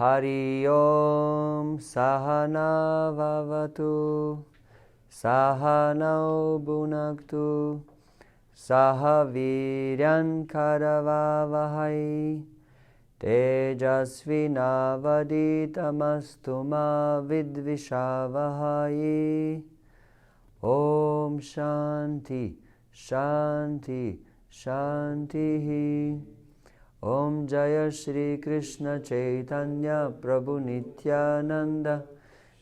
Hari Om Sahana Vavatu Sahanau Bhunaktu Sahaviryan Karavavahai Tejasvinavaditamastu ma vidvishavahai. Om Shanti Shanti Shanti. Om Jaya Shri Krishna Chaitanya Prabhu Nityananda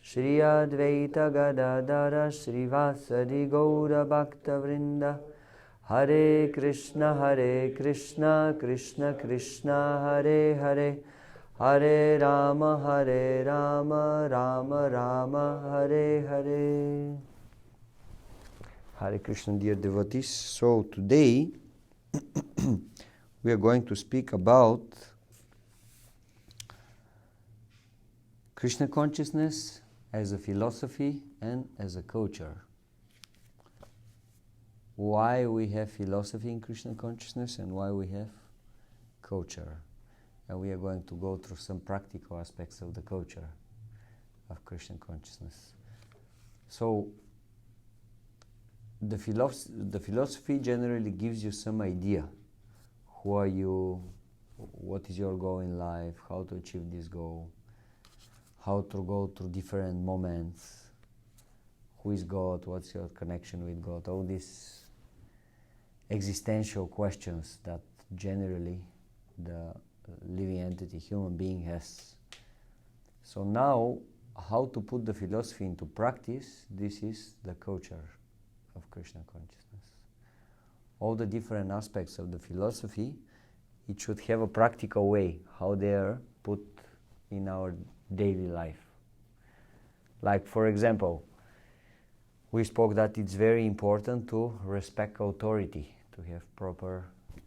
Shri Advaita Gadadara Shri Vasadi Gaura Bhakta Vrinda. Hare Krishna Krishna Krishna Hare Hare, Hare Rama Rama Rama Hare Hare. Hare Krishna, dear devotees. So today we are going to speak about Krishna consciousness as a philosophy and as a culture. Why we have philosophy in Krishna consciousness and why we have culture. And we are going to go through some practical aspects of the culture of Krishna consciousness. So the philosophy generally gives you some idea. Who are you? What is your goal in life? How to achieve this goal? How to go through different moments? Who is God? What's your connection with God? All these existential questions that generally the living entity, human being, has. So now, how to put the philosophy into practice, this is the culture of Krishna consciousness. All the different aspects of the philosophy, it should have a practical way, how they are put in our daily life. Like, for example, we spoke that it's very important to respect authority, to have proper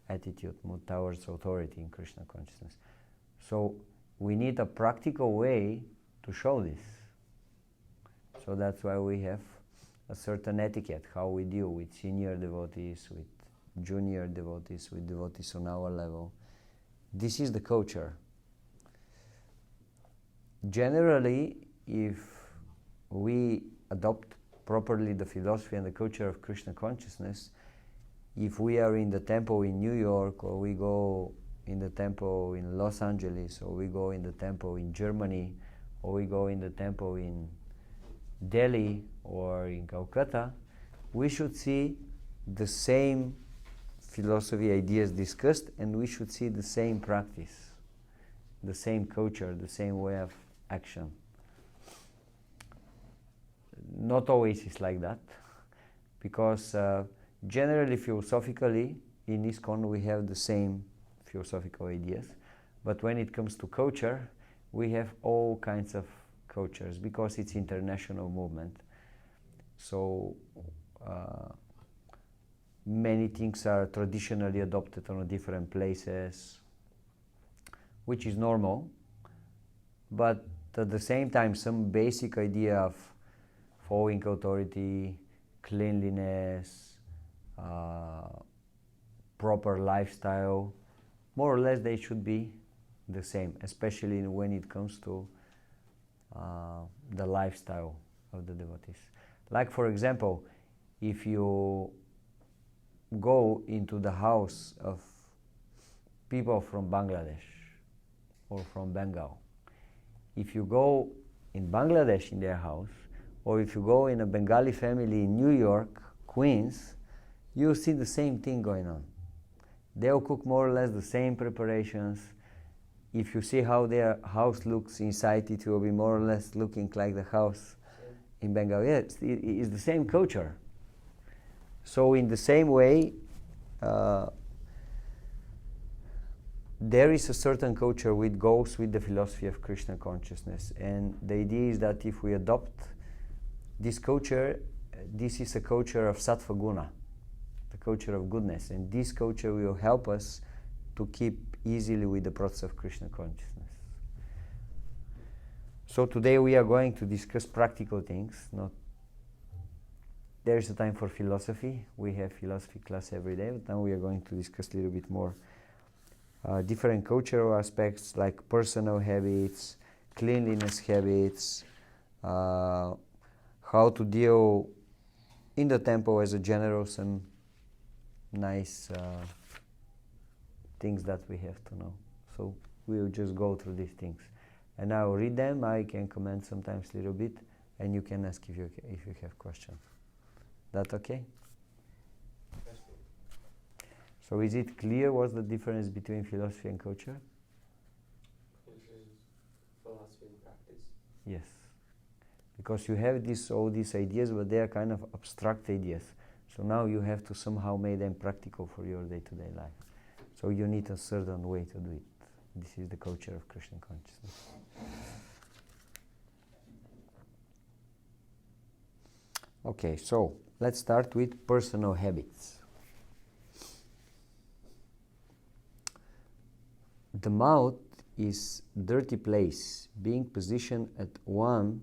attitude towards authority in Krishna consciousness. So we need a practical way to show this. So that's why we have a certain etiquette, how we deal with senior devotees, with junior devotees, with devotees on our level. This is the culture. Generally, if we adopt properly the philosophy and the culture of Krishna consciousness, if we are in the temple in New York, or we go in the temple in Los Angeles, or we go in the temple in Germany, or we go in the temple in Delhi or in Calcutta, we should see the same philosophy ideas discussed, and we should see the same practice, the same culture, the same way of action. Not always is like that, because generally, philosophically, in ISKCON we have the same philosophical ideas, but when it comes to culture, we have all kinds of cultures, because it's international movement. So many things are traditionally adopted on different places, which is normal, but at the same time, some basic idea of following authority, cleanliness, proper lifestyle, more or less they should be the same, especially when it comes to the lifestyle of the devotees. Like, for example, if you go into the house of people from Bangladesh or from Bengal, if you go in Bangladesh in their house, or if you go in a Bengali family in New York, Queens, you'll see the same thing going on. They'll cook more or less the same preparations. If you see how their house looks inside, it will be more or less looking like the house in Bengal. Yes, it is the same culture. So in the same way, there is a certain culture which goes with the philosophy of Krishna consciousness. And the idea is that if we adopt this culture, this is a culture of sattva guna, the culture of goodness, and this culture will help us to keep easily with the process of Krishna consciousness. So today we are going to discuss practical things. There is a time for philosophy. We have philosophy class every day, but now we are going to discuss a little bit more different cultural aspects like personal habits, cleanliness habits, how to deal in the temple as a general, some nice things that we have to know. So we'll just go through these things. And I will read them, I can comment sometimes a little bit, and you can ask if you have questions. That okay? Yes. So is it clear what's the difference between philosophy and culture? Which is philosophy and practice. Yes. Because you have all these ideas, but they are kind of abstract ideas. So now you have to somehow make them practical for your day-to-day life. So you need a certain way to do it. This is the culture of Krishna consciousness. Okay, so let's start with personal habits. The mouth is a dirty place, being positioned at one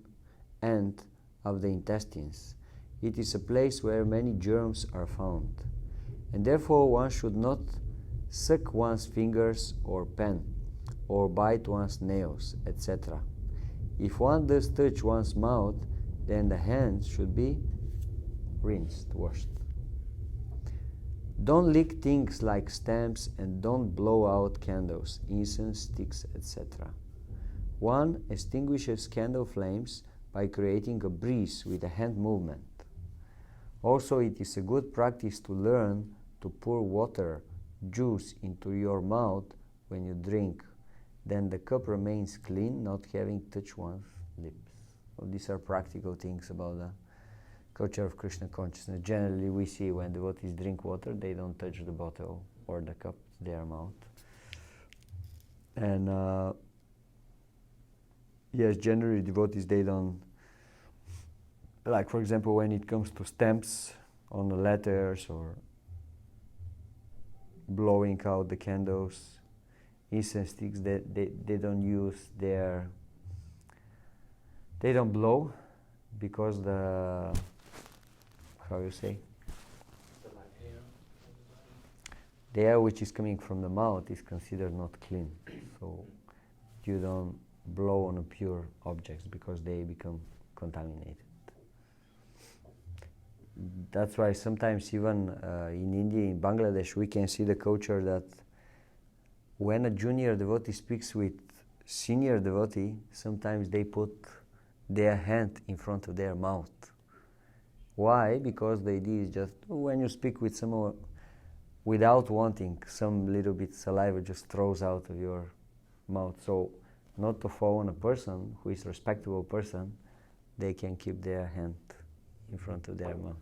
end of the intestines. It is a place where many germs are found, and therefore one should not suck one's fingers or pen, or bite one's nails, etc. If one does touch one's mouth, then the hands should be rinsed, washed. Don't lick things like stamps, and don't blow out candles, incense, sticks, etc. One extinguishes candle flames by creating a breeze with a hand movement. Also, it is a good practice to learn to pour water, juice into your mouth when you drink. Then the cup remains clean, not having touched one's lips. So these are practical things about the culture of Krishna consciousness. Generally, we see when devotees drink water, they don't touch the bottle or the cup, their mouth. And yes, generally devotees, they don't, like for example, when it comes to stamps on the letters or blowing out the candles, incense sticks, they don't use they don't blow, because the, how you say? The air which is coming from the mouth is considered not clean. So you don't blow on pure objects because they become contaminated. That's why sometimes even in India, in Bangladesh, we can see the culture that when a junior devotee speaks with senior devotee, sometimes they put their hand in front of their mouth. Why? Because the idea is just when you speak with someone without wanting, some little bit saliva just throws out of your mouth. So not to fall on a person who is a respectable person, they can keep their hand in front of their mouth.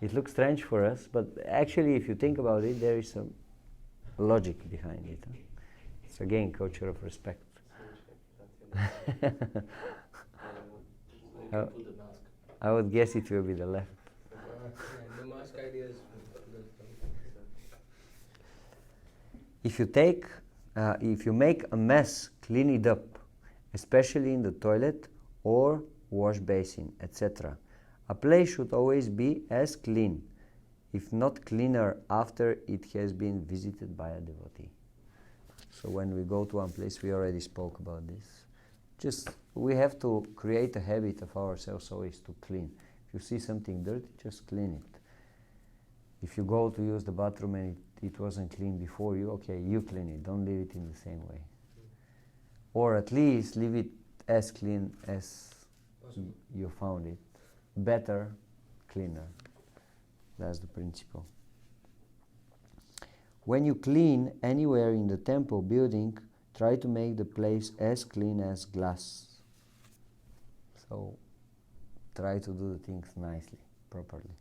It looks strange for us, but actually if you think about it, there is some logic behind it. It's again culture of respect. I would guess it will be the left. The mask idea is if you make a mess, clean it up, especially in the toilet or wash basin, etc. A place should always be as clean, if not cleaner, after it has been visited by a devotee. So when we go to one place, we already spoke about this. Just we have to create a habit of ourselves always to clean. If you see something dirty, just clean it. If you go to use the bathroom and it wasn't clean before you, okay, you clean it. Don't leave it in the same way. Or at least leave it as clean as you found it. Better, cleaner. That's the principle. When you clean anywhere in the temple building, try to make the place as clean as glass. So try to do the things nicely, properly.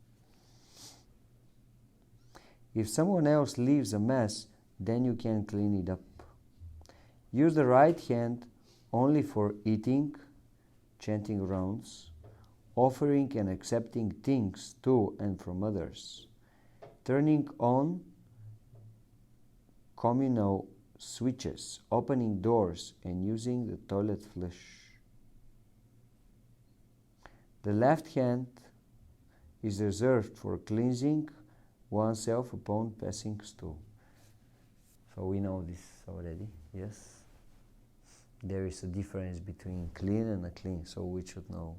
If someone else leaves a mess, then you can clean it up. Use the right hand only for eating, chanting rounds, offering and accepting things to and from others, turning on communal switches, opening doors, and using the toilet flush. The left hand is reserved for cleansing oneself upon passing stool. So we know this already, yes? there is a difference between clean and unclean, so we should know.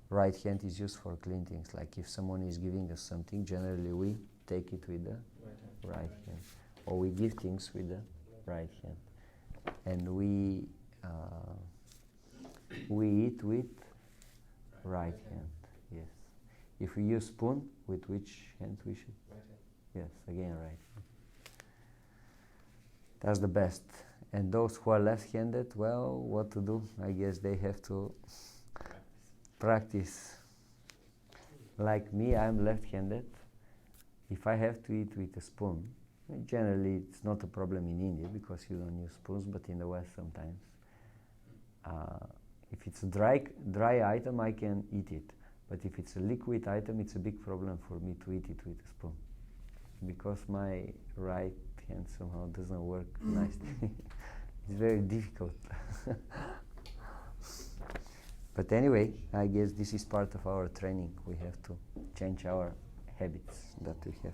Right hand is used for clean things, like if someone is giving us something, generally we take it with the right hand, or we give things with the right hand, and we eat with right hand. Yes. If we use spoon, with which hand we should? Right hand. Yes, again right hand. That's the best. And those who are left-handed, well, what to do? I guess they have to practice. Like me, I'm left-handed. If I have to eat with a spoon, generally it's not a problem in India because you don't use spoons, but in the West sometimes. If it's a dry item, I can eat it. But if it's a liquid item, it's a big problem for me to eat it with a spoon, because my right hand somehow doesn't work nicely. It's very difficult. But anyway, I guess this is part of our training. We have to change our habits that we have.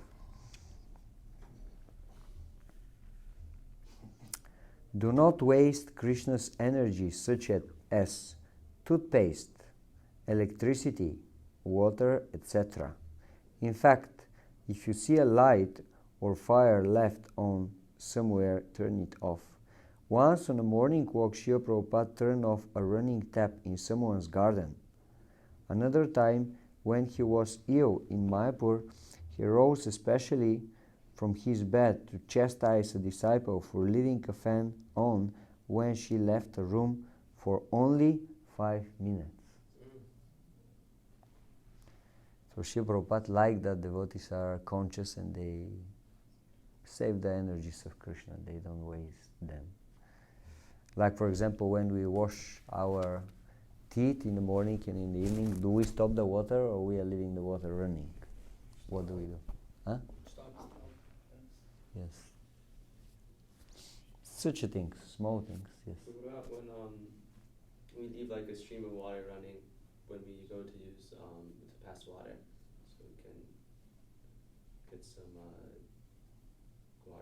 Do not waste Krishna's energy such as toothpaste, electricity, water, etc. In fact, if you see a light or fire left on somewhere, turn it off. Once on a morning walk, Srila Prabhupada turned off a running tap in someone's garden. Another time, when he was ill in Mayapur, he rose especially from his bed to chastise a disciple for leaving a fan on when she left the room for only 5 minutes. So Srila Prabhupada liked that devotees are conscious and they save the energies of Krishna, they don't waste them. Like for example, when we wash our teeth in the morning and in the evening, do we stop the water or we are leaving the water running? What do we do? Huh? Stop. Yes. Such a thing, small things, yes. So what about when we leave like a stream of water running when we go to use to pass water, so we can get some water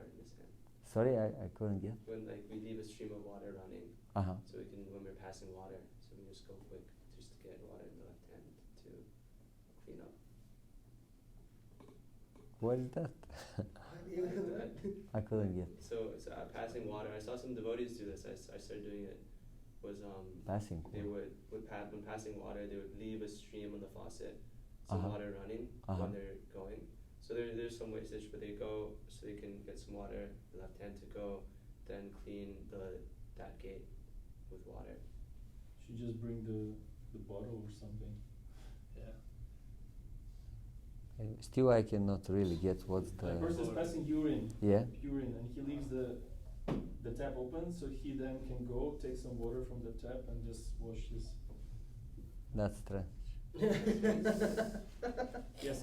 in this hand. Sorry, I couldn't get. When like we leave a stream of water running, so we can, when we're passing water, so we just go quick just to get water in the left hand to clean up. What is that? I couldn't get. So passing water. I saw some devotees do this. I started doing it. Was Passing. They would when passing water, they would leave a stream on the faucet, some water running when they're going. So there's some ways where they go, so they can get some water, the left hand to go, then clean that gate with water. Should just bring the bottle or something. Yeah. Still, I cannot really get what's the. The person is passing urine. Yeah. Urine, and he leaves the tap open, so he then can go take some water from the tap and just wash his. That's strange. Yeah,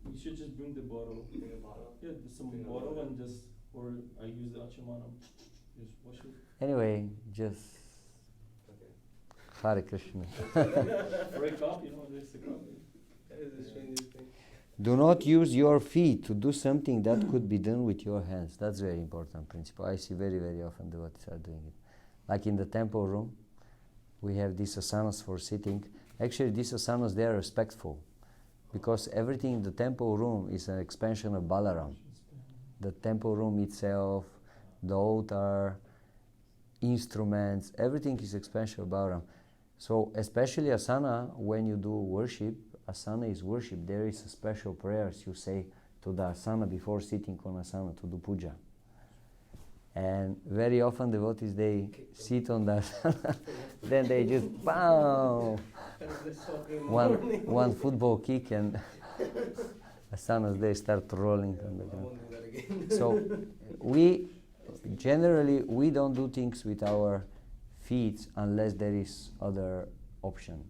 you should just bring the bottle. Bring a bottle. Yeah, some bottle and just, or I use the achemana, just wash it. Anyway, just. Okay. Hare Krishna. For a cup, there's a cup. That is the strangest thing. Do not use your feet to do something that could be done with your hands. That's very important principle. I see very, very often devotees are doing it. Like in the temple room, we have these asanas for sitting. Actually, these asanas, they are respectful, because everything in the temple room is an expansion of Balaram. The temple room itself, the altar, instruments, everything is expansion of Balaram. So especially asana, when you do worship, asana is worship. There is a special prayers you say to the asana before sitting on asana to do puja. And very often devotees, they sit on the asana, then they just pow, one football kick and asanas, they start rolling on the ground. So we don't do things with our feet unless there is other option.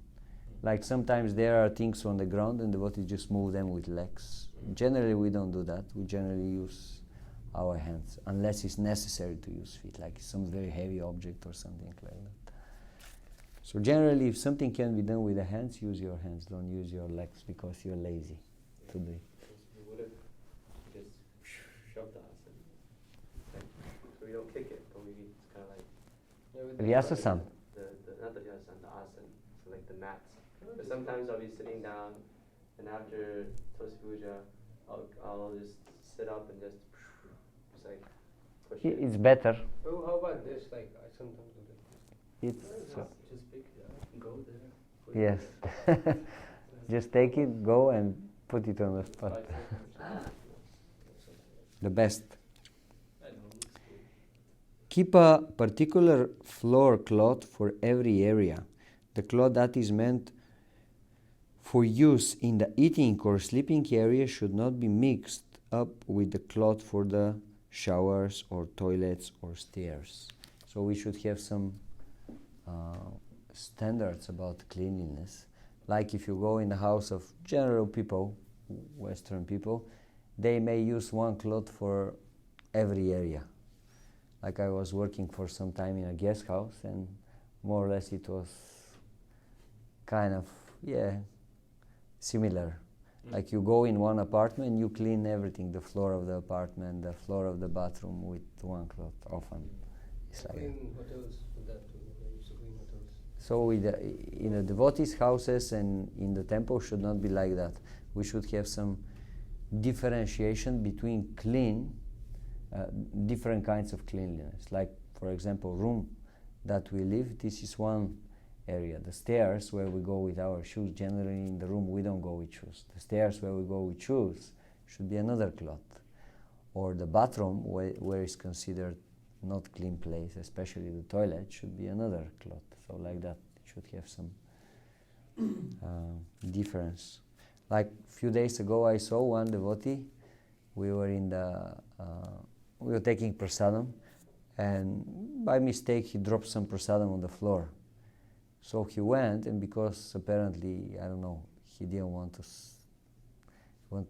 Like sometimes there are things on the ground and devotees just move them with legs. Generally we don't do that. We generally use our hands unless it's necessary to use feet, like some very heavy object or something like that. So generally if something can be done with the hands, use your hands. Don't use your legs because you're lazy to do it. You would have just shoved us, so we don't kick it, but it's kind of like. Yeah, with Vyasasana. Not the vyasasana, the asana. So like the mats. But sometimes I'll be sitting down, and after Tosi Puja, I'll just sit up and just like push it. It's better. Oh, how about this? Like I sometimes do that. It's Just pick it up and go there. Put yes. it there. Just take it, go and put it on the spot. The best. I know. Keep a particular floor cloth for every area. The cloth that is meant for use in the eating or sleeping area should not be mixed up with the cloth for the showers or toilets or stairs. So we should have some standards about cleanliness. Like if you go in the house of general people, Western people, they may use one cloth for every area. Like I was working for some time in a guest house, and more or less it was kind of, similar. Like you go in one apartment, you clean everything, the floor of the apartment, the floor of the bathroom with one cloth often. It's like In hotels with that too. I used to clean hotels. so in the devotees' houses and in the temple should not be like that. We should have some differentiation between different kinds of cleanliness. Like, for example, room that we live, this is one area. The stairs where we go with our shoes, generally in the room we don't go with shoes. The stairs where we go with shoes should be another cloth. Or the bathroom where it's considered not clean place, especially the toilet, should be another cloth. So like that, it should have some difference. Like a few days ago, I saw one devotee. We were we were taking prasadam, and by mistake he dropped some prasadam on the floor. So he went, and because apparently, I don't know, he didn't want to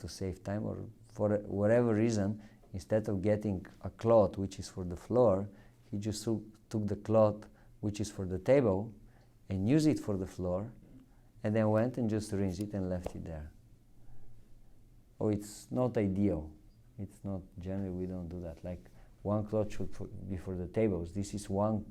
save time, or for whatever reason, instead of getting a cloth which is for the floor, he just took the cloth which is for the table and used it for the floor, and then went and just rinsed it and left it there. Oh, it's not ideal. It's not, generally we don't do that. Like one cloth should be for the tables. This is one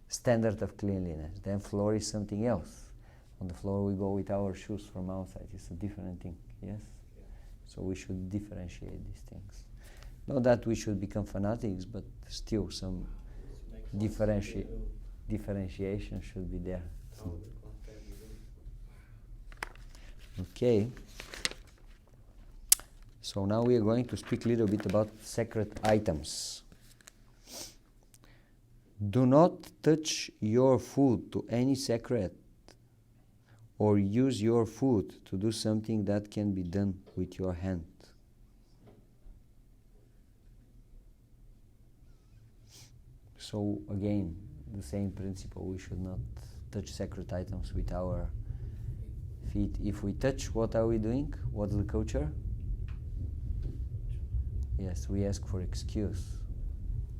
standard of cleanliness. Then floor is something else. On the floor we go with our shoes from outside. It's a different thing, yes? Yeah. So we should differentiate these things. Not that we should become fanatics, but still some differentiation should be there. Okay. So now we are going to speak a little bit about sacred items. Do not touch your food to any sacred, or use your food to do something that can be done with your hand. So again, the same principle, we should not touch sacred items with our feet. If we touch, what are we doing? What's the culture? Yes, we ask for excuse.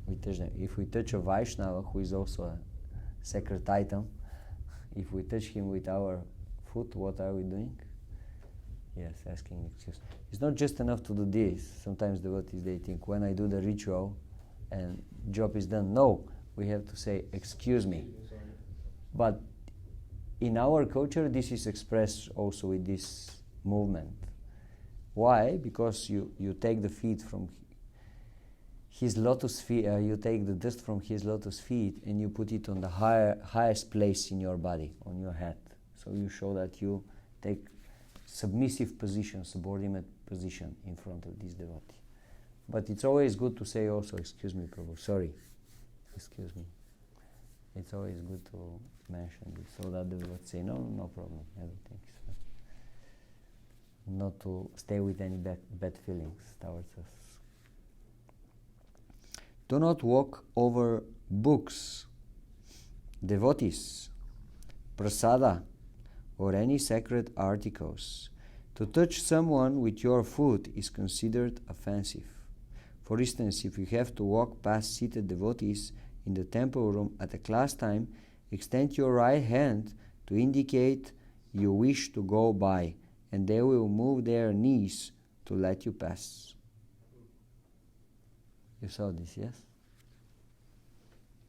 We touch them. If we touch a Vaishnava, who is also a sacred item, if we touch him with our foot, what are we doing? Yes, asking excuse. It's not just enough to do this. Sometimes devotees, they think, when I do the ritual and job is done. No, we have to say, excuse me. But in our culture, this is expressed also with this movement. Why? Because you take the feet from his lotus feet, you take the dust from his lotus feet and you put it on the highest place in your body, on your head. So you show that you take submissive position, subordinate position in front of this devotee. But it's always good to say also, excuse me, Prabhu, sorry, excuse me. It's always good to mention this, so that the devotee say, no problem, everything is fine. Not to stay with any bad feelings towards us. Do not walk over books, devotees, prasada, or any sacred articles. To touch someone with your foot is considered offensive. For instance, if you have to walk past seated devotees in the temple room at a class time, extend your right hand to indicate you wish to go by, and they will move their knees to let you pass. You saw this, yes?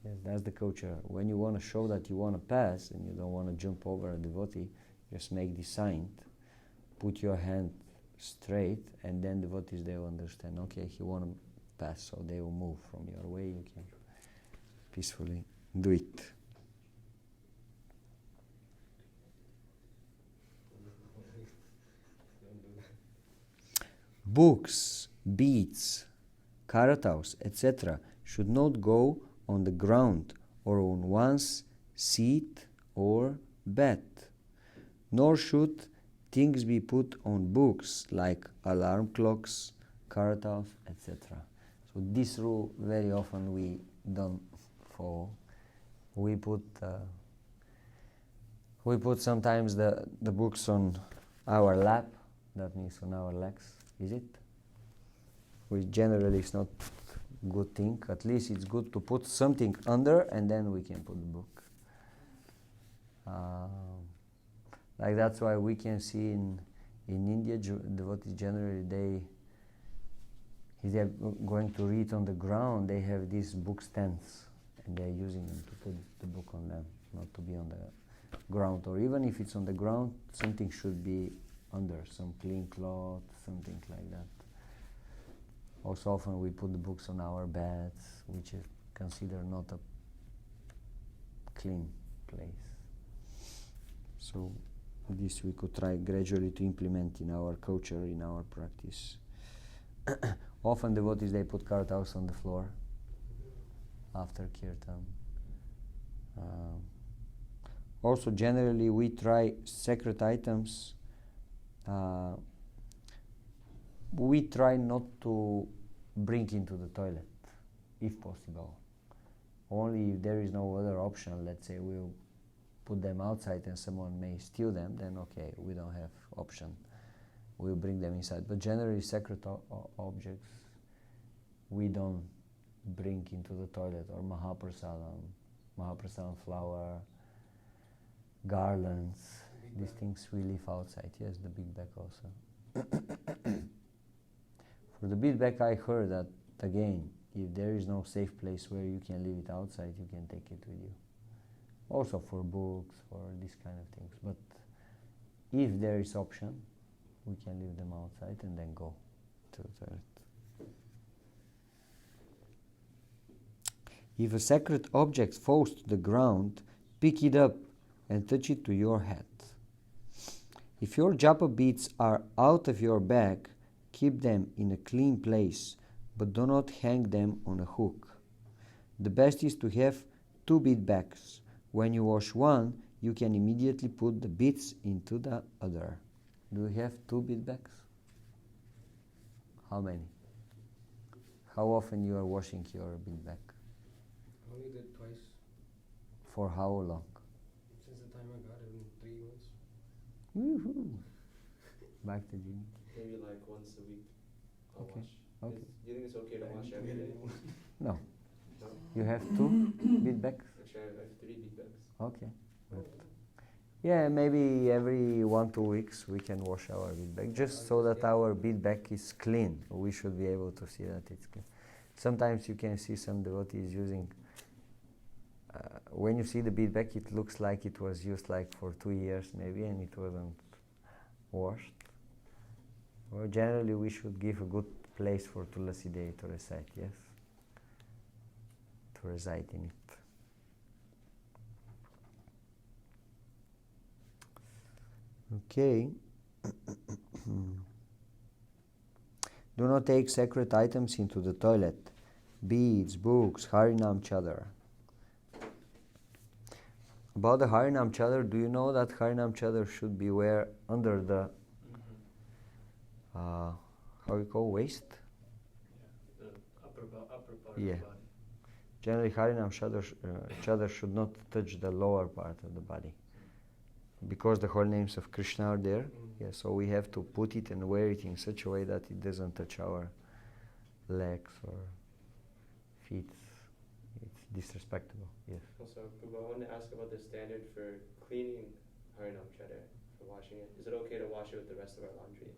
Yes, that's the kosher. When you want to show that you want to pass and you don't want to jump over a devotee, just make the sign, put your hand straight, and then devotees, they will understand, okay, he want to pass, so they will move from your way. You can peacefully do it. Books, beads, karataus, etc. should not go on the ground or on one's seat or bed, nor should things be put on books like alarm clocks, karataus, etc. So this rule very often we don't follow. We put sometimes the books on our lap, that means on our legs, is it? Which generally is not good thing. At least it's good to put something under and then we can put the book. Like that's why we can see in India, devotees generally if they are going to read on the ground, they have these book stands and they are using them to put the book on them, not to be on the ground. Or even if it's on the ground, something should be under, some clean cloth, something like that. Also often we put the books on our beds, which is considered not a clean place. So this we could try gradually to implement in our culture, in our practice. Often devotees, they put karataus on the floor after kirtan. Also generally we try sacred items. We try not to bring into the toilet, if possible. Only if there is no other option, let's say we'll put them outside and someone may steal them, then okay, we don't have option. We'll bring them inside. But generally sacred objects, we don't bring into the toilet, or Mahaprasadam flower, garlands, these things we leave outside. Yes, the big bag also. For the big bag, I heard that, again, if there is no safe place where you can leave it outside, you can take it with you. Also for books, for these kind of things. But if there is option, we can leave them outside and then go to the toilet. If a sacred object falls to the ground, pick it up and touch it to your head. If your japa beads are out of your bag, keep them in a clean place, but do not hang them on a hook. The best is to have 2 bead bags. When you wash one, you can immediately put the beads into the other. Do you have 2 bead bags? How many? How often you are washing your bead bag? I only did twice. For how long? Since the time I got it in 3 months. Woohoo! Back to Jimmy. Maybe like once a week I'll Okay. wash. Okay. Do you think it's okay to wash every day? No. No? You have 2 bead bags? Actually, I have 3 big bags. Okay. Good. Yeah, maybe every 1-2 weeks we can wash our bead bag, just so that our bead bag is clean. We should be able to see that it's clean. Sometimes you can see some devotees using, when you see the bead bag, it looks like it was used like for 2 years maybe and it wasn't washed. Well, generally we should give a good place for Tulasi Day to recite, yes? To reside in it. Okay. Do not take sacred items into the toilet. Beads, books, Harinam Chadar. About the Harinam Chadar, do you know that Harinam Chadar should be wear under the, how you call, waist? Yeah, the upper part Yeah. of the body. Generally, Harinam Chadar should not touch the lower part of the body. Because the whole names of Krishna are there, yeah, so we have to put it and wear it in such a way that it doesn't touch our legs or feet. It's disrespectful, yes. Also, Prabhu, I wanted to ask about the standard for cleaning Harinam Chadar, for washing it. Is it okay to wash it with the rest of our laundry?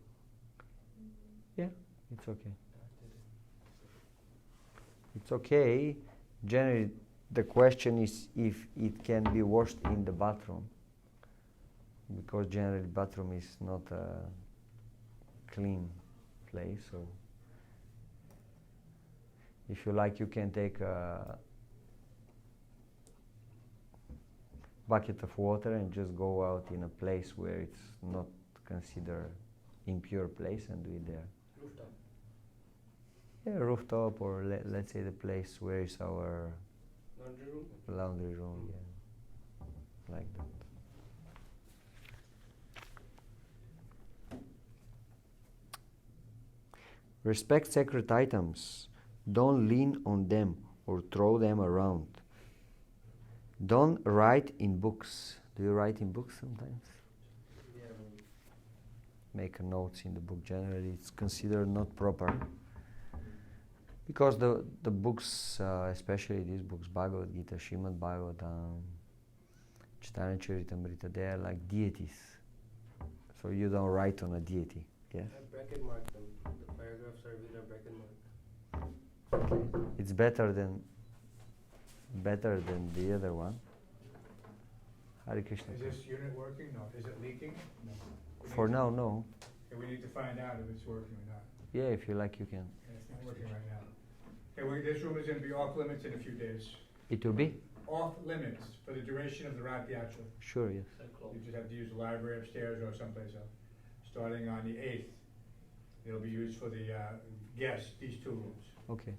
Yeah, it's okay. It's okay. Generally, the question is if it can be washed in the bathroom, because generally bathroom is not a clean place. So if you like, you can take a bucket of water and just go out in a place where it's not considered impure place and do it there. Rooftop. Yeah, rooftop, or let's say the place where is our Laundry room. laundry room, yeah, like that. Respect sacred items. Don't lean on them or throw them around. Don't write in books. Do you write in books sometimes? Yeah. Make notes in the book. Generally, it's considered not proper. Because the books, especially these books, Bhagavad Gita, Srimad Bhagavatam, Chaitanya Charitamrita, they are like deities. So you don't write on a deity. Yes? I bracket mark them. The paragraphs are with a bracket mark. It's better than the other one. Hare Krishna. Is this unit working? No. Is it leaking? No. For now, no. Okay, we need to find out if it's working or not. Yeah, if you like, you can. Okay, it's not working right now. Okay, this room is going to be off limits in a few days. It will be? Off limits for the duration of the Rath Yatra. Sure, yes. You just have to use the library upstairs or someplace else. Starting on the 8th, it'll be used for the guests, these two rooms. Okay.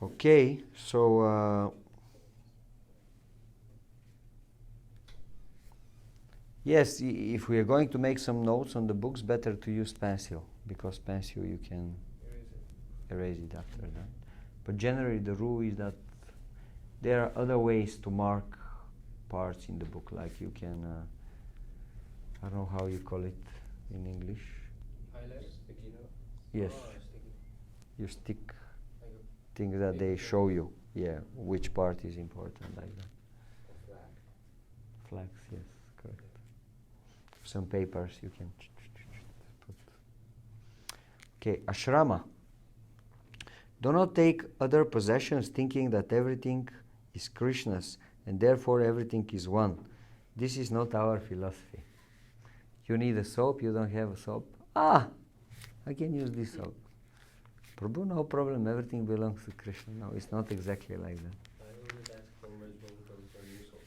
Okay, so yes, if we are going to make some notes on the books, better to use pencil, because pencil you can erase it after that. But generally the rule is that there are other ways to mark parts in the book, like you can, I don't know how you call it in English. Highlights. Sticky note. Yes, Oh, sticky. you stick Like a things that they show you, yeah, which part is important, like that. flag. Flags, yes, correct. Some papers you can put. Okay, ashrama. Do not take other possessions thinking that everything is Krishna's and therefore everything is one. This is not our philosophy. You need a soap, you don't have a soap. I can use this soap. Prabhu, no problem, everything belongs to Krishna. No, it's not exactly like that. I always ask for Rajbam comes for new soap.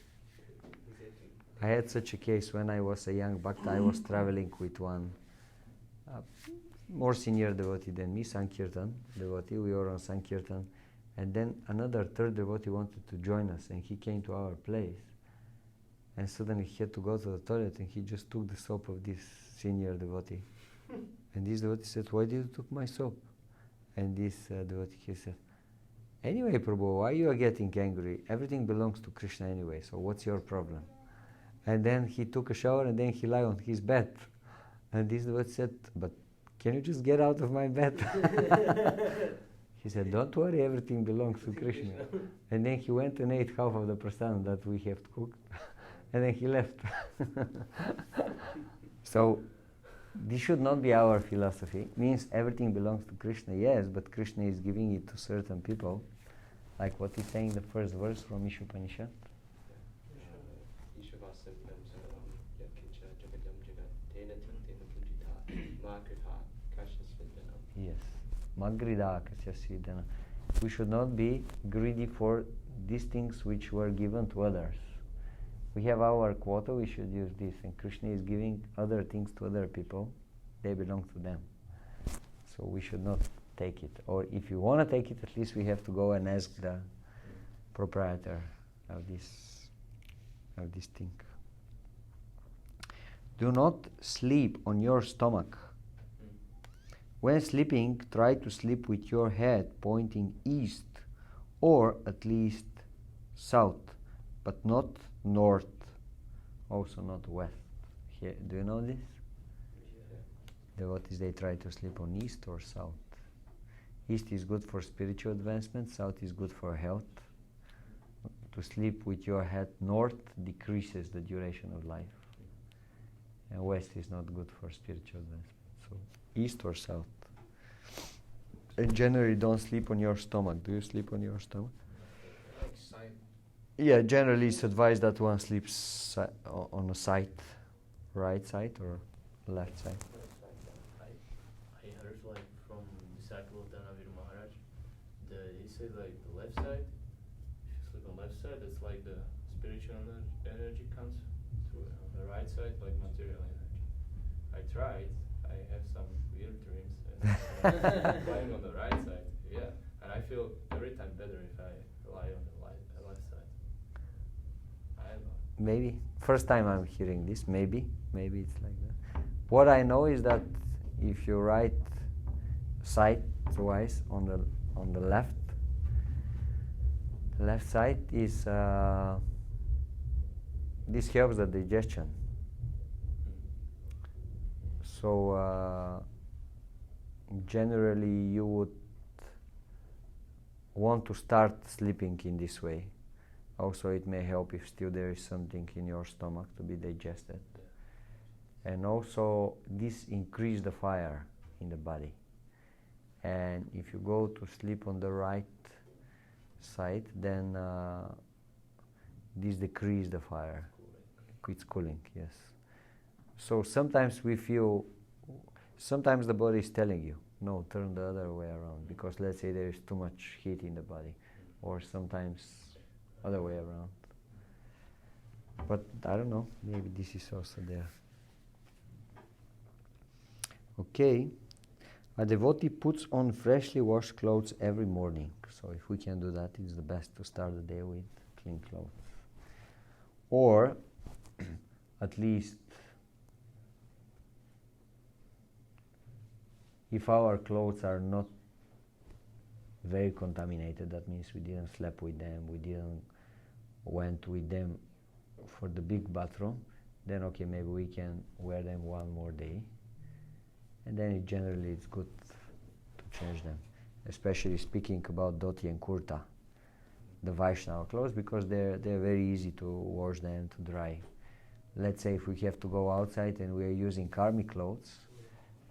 Exactly. I had such a case when I was a young bhakta. I was traveling with one more senior devotee than me, Sankirtan devotee. We were on Sankirtan. And then another third devotee wanted to join us, and he came to our place. And suddenly he had to go to the toilet, and he just took the soap of this senior devotee. And this devotee said, "Why did you took my soap?" And this devotee, he said, "Anyway, Prabhu, why you are getting angry? Everything belongs to Krishna anyway, so what's your problem?" And then he took a shower, and then he lay on his bed. And this devotee said, "But can you just get out of my bed?" He said, "Don't worry, everything belongs to Krishna." And then he went and ate half of the prasadam that we have cooked. And then he left. So, this should not be our philosophy. Means everything belongs to Krishna, yes, but Krishna is giving it to certain people. Like what he's saying in the first verse from Ishopanishad. Yes. Magrida Kasyasvidana. We should not be greedy for these things which were given to others. We have our quota, we should use this. And Krishna is giving other things to other people. They belong to them. So we should not take it. Or if you want to take it, at least we have to go and ask the proprietor of this thing. Do not sleep on your stomach. When sleeping, try to sleep with your head pointing east, or at least south, but not north, also not west. Here, do you know this? Devotees, they try to sleep on east or south. East is good for spiritual advancement, south is good for health. To sleep with your head north decreases the duration of life. And west is not good for spiritual advancement. So east or south. And generally don't sleep on your stomach. Do you sleep on your stomach? Like side. Yeah, generally it's advised that one sleeps on a side, right side or left side. I heard like from disciple of Dhanavir Maharaj, he said like the left side, if you sleep on left side, that's like the spiritual energy comes through. On the right side, like material energy. I tried. I have some weird dreams and I'm lying on the right side. Yeah, and I feel every time better if I lie on the left side. I don't know. Maybe. First time I'm hearing this. Maybe it's like that. What I know is that if you write sidewise on the left side is this helps the digestion. So generally you would want to start sleeping in this way. Also it may help if still there is something in your stomach to be digested. And also this increases the fire in the body. And if you go to sleep on the right side, then this decreases the fire. It's cooling, yes. So sometimes sometimes the body is telling you, no, turn the other way around, because let's say there is too much heat in the body, or sometimes other way around. But I don't know, maybe this is also there. Okay, a devotee puts on freshly washed clothes every morning. So if we can do that, it's the best to start the day with clean clothes. Or at least if our clothes are not very contaminated, that means we didn't sleep with them, we didn't went with them for the big bathroom, then okay, maybe we can wear them one more day. And then generally it's good to change them, especially speaking about dhoti and kurta, the Vaishnava clothes, because they're very easy to wash them, to dry. Let's say if we have to go outside and we are using karmic clothes,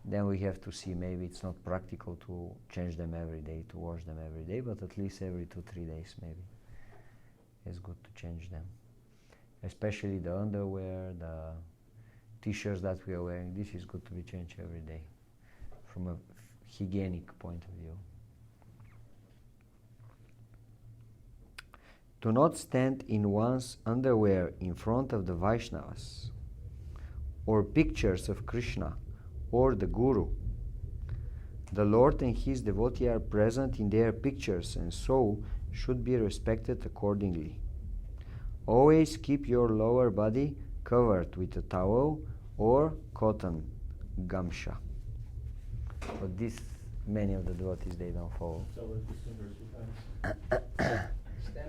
then we have to see maybe it's not practical to change them every day, to wash them every day, but at least every 2-3 days maybe. It's good to change them. Especially the underwear, the t-shirts that we are wearing, this is good to be changed every day from a hygienic point of view. Do not stand in one's underwear in front of the Vaishnavas or pictures of Krishna or the Guru. The Lord and his devotee are present in their pictures and so should be respected accordingly. Always keep your lower body covered with a towel or cotton gamsha. But this, many of the devotees, they don't follow. So with the fingers behind.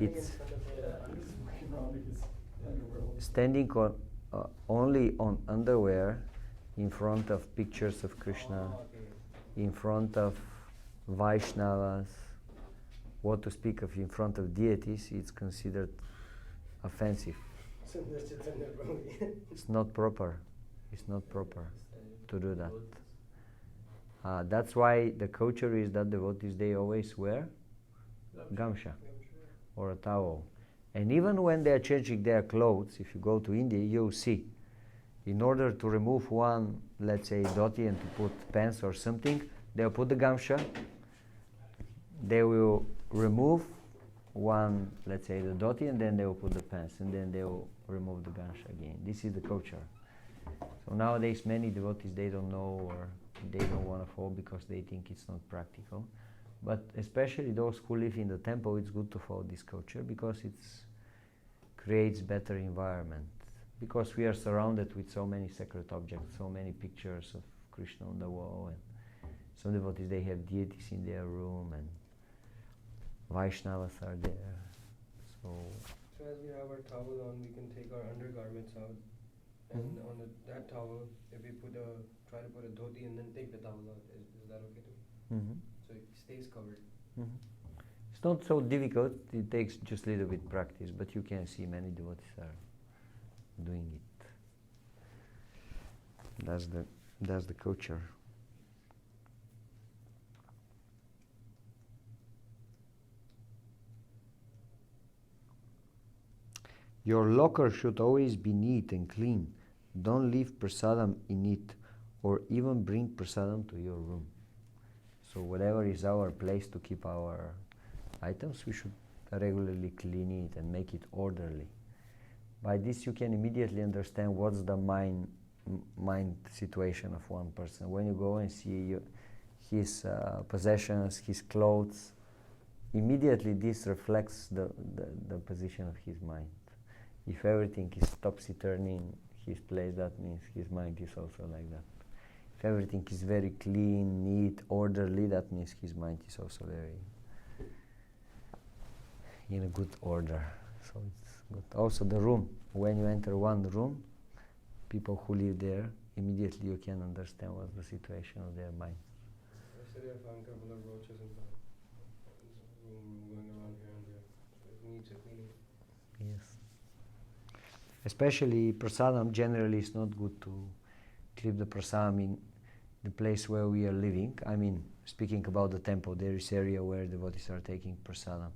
It's Walking around with his underwear all the time. standing only on underwear in front of pictures of Krishna, in front of Vaishnavas, what to speak of in front of deities, it's considered offensive. It's not proper. It's not proper to do that. That's why the culture is that devotees, they always wear gamsha or a towel. And even when they are changing their clothes, if you go to India, you'll see, in order to remove one, let's say, dhoti and to put pants or something, they'll put the gamsha, they will remove one, let's say, the dhoti, and then they will put the pants, and then they will remove the gamsha again. This is the culture. So nowadays, many devotees, they don't know or they don't want to follow because they think it's not practical. But especially those who live in the temple, it's good to follow this culture because it creates better environment. Because we are surrounded with so many sacred objects, so many pictures of Krishna on the wall, and some devotees, they have deities in their room, and Vaishnavas are there. So as we have our towel on, we can take our undergarments out, and on that towel, if we try to put a dhoti and then take the towel out, is that okay too? So it stays covered. It's not so difficult. It takes just a little bit practice, but you can see many devotees are doing it. That's the culture. Your locker should always be neat and clean. Don't leave prasadam in it, or even bring prasadam to your room. So whatever is our place to keep our items, we should regularly clean it and make it orderly. By this you can immediately understand what's the mind situation of one person. When you go and see his possessions, his clothes, immediately this reflects the position of his mind. If everything is topsy-turning his place, that means his mind is also like that. If everything is very clean, neat, orderly, that means his mind is also very in a good order. So it's good. Also the room. When you enter one room, people who live there, immediately you can understand what's the situation of their mind. Yesterday I found a couple of roaches in the room going around here and there. So it needs a cleaning. Yes. Especially prasadam, generally it's not good to keep the prasadam in the place where we are living. I mean, speaking about the temple, there is area where devotees are taking prasadam.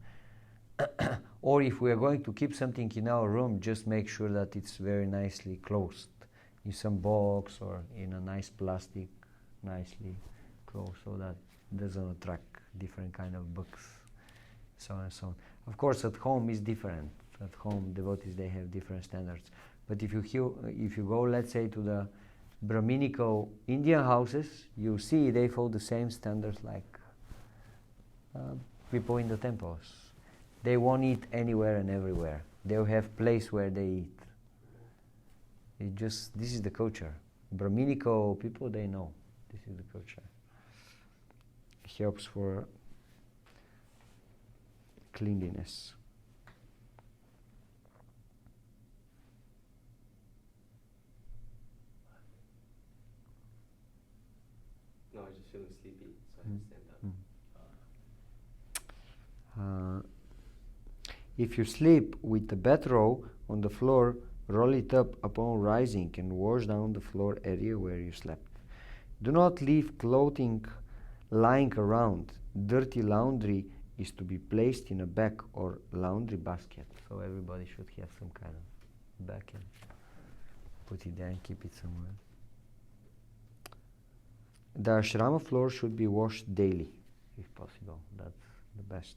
Or if we are going to keep something in our room, just make sure that it's very nicely closed in some box or in a nice plastic, nicely closed, so that it doesn't attract different kind of bugs, so on and so on. Of course, at home is different. At home, devotees, they have different standards. But if you go, let's say, to the Brahminical Indian houses, you see they follow the same standards like people in the temples. They won't eat anywhere and everywhere. They'll have place where they eat. This is the culture. Brahminical people, they know. This is the culture. It helps for cleanliness. No, I was just feeling sleepy, so I had to stand up. If you sleep with the bathrobe on the floor, roll it up upon rising and wash down the floor area where you slept. Do not leave clothing lying around. Dirty laundry is to be placed in a bag or laundry basket. So everybody should have some kind of bag and put it there and keep it somewhere. The ashrama floor should be washed daily, if possible. That's the best.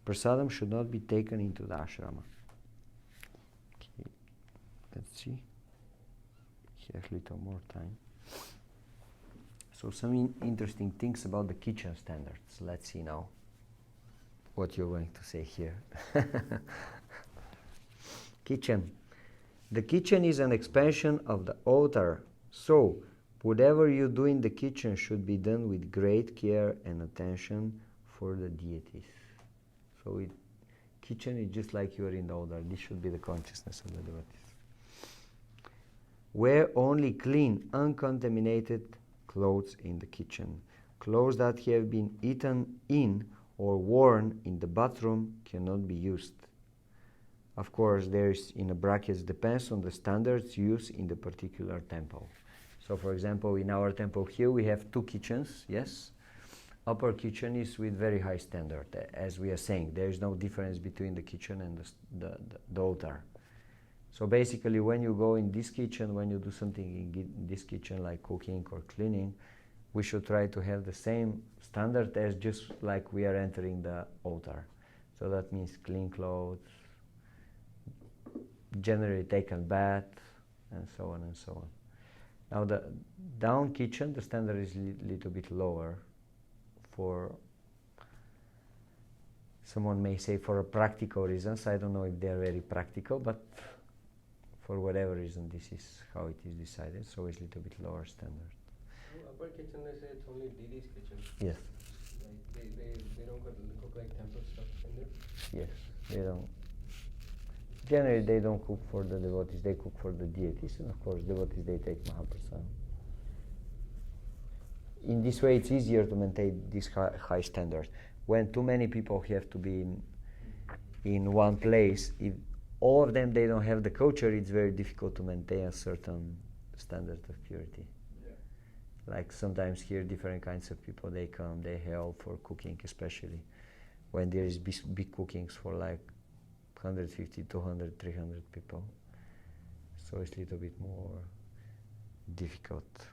Prasadam should not be taken into the ashrama. Okay, let's see. We have a little more time. So some interesting things about the kitchen standards. Let's see now what you're going to say here. Kitchen. The kitchen is an expansion of the altar. So, whatever you do in the kitchen should be done with great care and attention for the deities. So kitchen is just like you are in the altar. This should be the consciousness of the devotees. Wear only clean, uncontaminated clothes in the kitchen. Clothes that have been eaten in or worn in the bathroom cannot be used. Of course, there is in the brackets depends on the standards used in the particular temple. So, for example, in our temple here we have two kitchens, yes? Upper kitchen is with very high standard. As we are saying, there is no difference between the kitchen and the altar. So basically, when you go in this kitchen, when you do something in this kitchen like cooking or cleaning, we should try to have the same standard as just like we are entering the altar. So that means clean clothes, generally taken bath, and so on and so on. Now the down kitchen, the standard is little bit lower. For someone may say for a practical reasons. I don't know if they are very practical, but for whatever reason, this is how it is decided. So it's a little bit lower standard. Upper kitchen, they say it's only Dili's kitchen. Yes. Like they don't cook like temple stuff in there. Yes, they don't. Generally, they don't cook for the devotees. They cook for the deities, and of course, devotees they take Mahaprasad. In this way, it's easier to maintain this high standard. When too many people have to be in one place, if all of them they don't have the culture, it's very difficult to maintain a certain standard of purity. Yeah. Like sometimes here, different kinds of people they come, they help for cooking, especially when there is big cookings for like 150, 200, 300 people. So it's a little bit more difficult.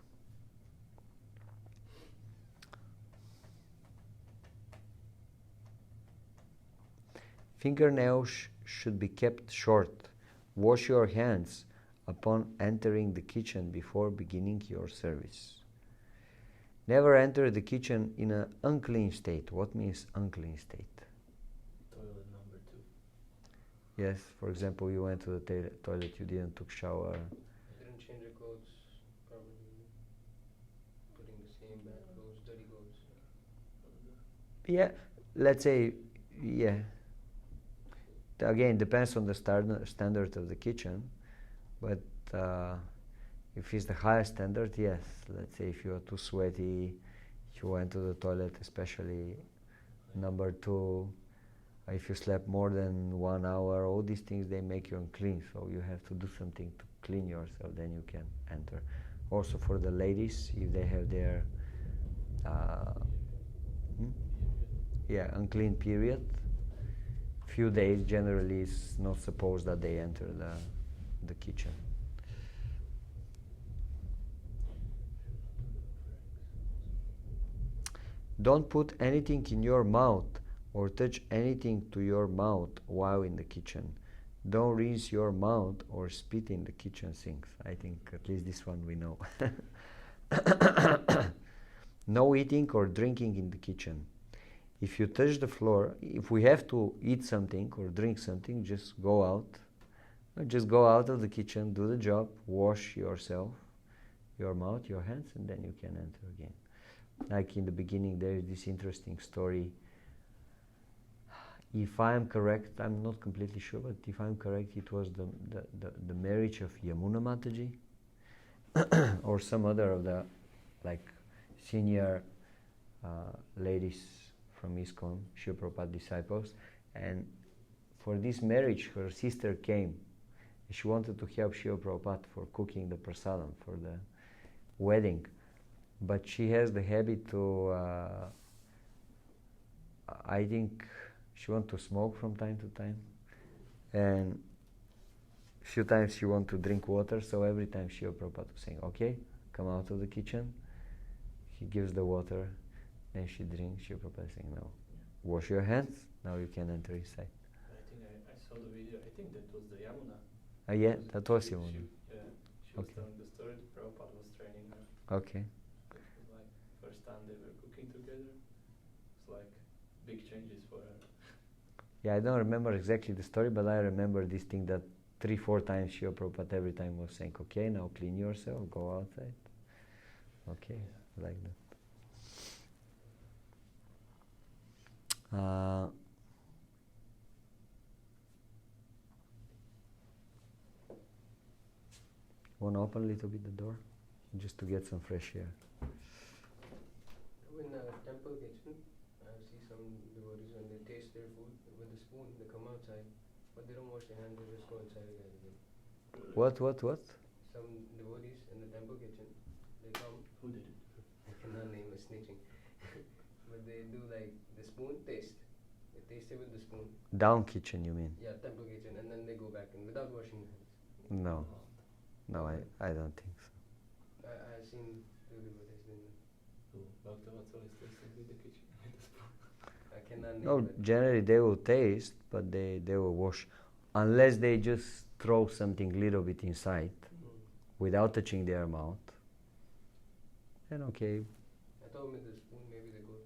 Fingernails should be kept short. Wash your hands upon entering the kitchen before beginning your service. Never enter the kitchen in an unclean state. What means unclean state? Toilet number 2. Yes, for example, you went to the toilet, you didn't took shower. Didn't change your clothes properly. Putting the same bad clothes, dirty clothes. Yeah, let's say, yeah. Again, depends on the standard of the kitchen, but if it's the highest standard, yes. Let's say if you are too sweaty, if you went to the toilet, especially number 2, if you slept more than 1 hour, all these things, they make you unclean, so you have to do something to clean yourself, then you can enter. Also for the ladies, if they have their unclean period, few days generally is not supposed that they enter the kitchen. Don't put anything in your mouth or touch anything to your mouth while in the kitchen. Don't rinse your mouth or spit in the kitchen sinks. I think at least this one we know. No eating or drinking in the kitchen. If you touch the floor, if we have to eat something or drink something, just go out. Just go out of the kitchen, do the job, wash yourself, your mouth, your hands, and then you can enter again. Like in the beginning, there is this interesting story. If I am correct, I'm not completely sure, but if I'm correct, it was the marriage of Yamuna Mataji or some other of the like senior ladies from ISKCON, Srila Prabhupada disciples, and for this marriage, her sister came. She wanted to help Srila Prabhupada for cooking the prasadam for the wedding, but she has the habit to, I think, she wants to smoke from time to time, and few times she wants to drink water, so every time Srila Prabhupada was saying, okay, come out of the kitchen, he gives the water, then she drinks. Srila Prabhupada is saying, no, wash your hands, now you can enter inside. I think I saw the video, I think that was the Yamuna. Yeah, that was Yamuna. She was telling the story, Prabhupada was training her. Okay. It was like, first time they were cooking together, it's like big changes for her. Yeah, I don't remember exactly the story, but I remember this thing that 3-4 times Srila Prabhupada every time was saying, okay, now clean yourself, go outside. Okay, yeah. Like that. Want to open a little bit the door? Just to get some fresh air. In the temple kitchen, I see some devotees when they taste their food with a spoon, they come outside, but they don't wash their hands, they just go inside again. What? Some devotees in the temple kitchen, they come. Who did it? I cannot name is snitching. But they do like the spoon taste. They taste it with the spoon. Down kitchen, you mean? Yeah, temple kitchen, and then they go back in without washing their hands. No, I don't think so. I've seen two devotees doing that. Bhakti is tasting with the kitchen with the spoon. I cannot name No, it. generally they will taste, but they will wash. Unless they just throw something little bit inside without touching their mouth. Then okay. I told them with the spoon, maybe they go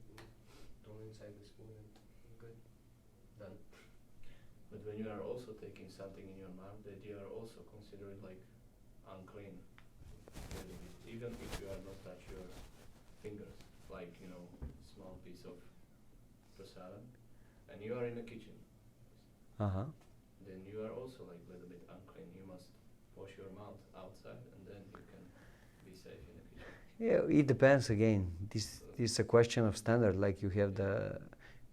throw inside the spoon and good. Done. But when you are also taking something in your mouth, that you are also considered like unclean. Even if you are not touch your fingers, like, small piece of prasadam, and you are in the kitchen, then you are also like a little bit unclean. You must wash your mouth outside, and then you can be safe in the kitchen. Yeah, it depends again. This is a question of standard. Like you have the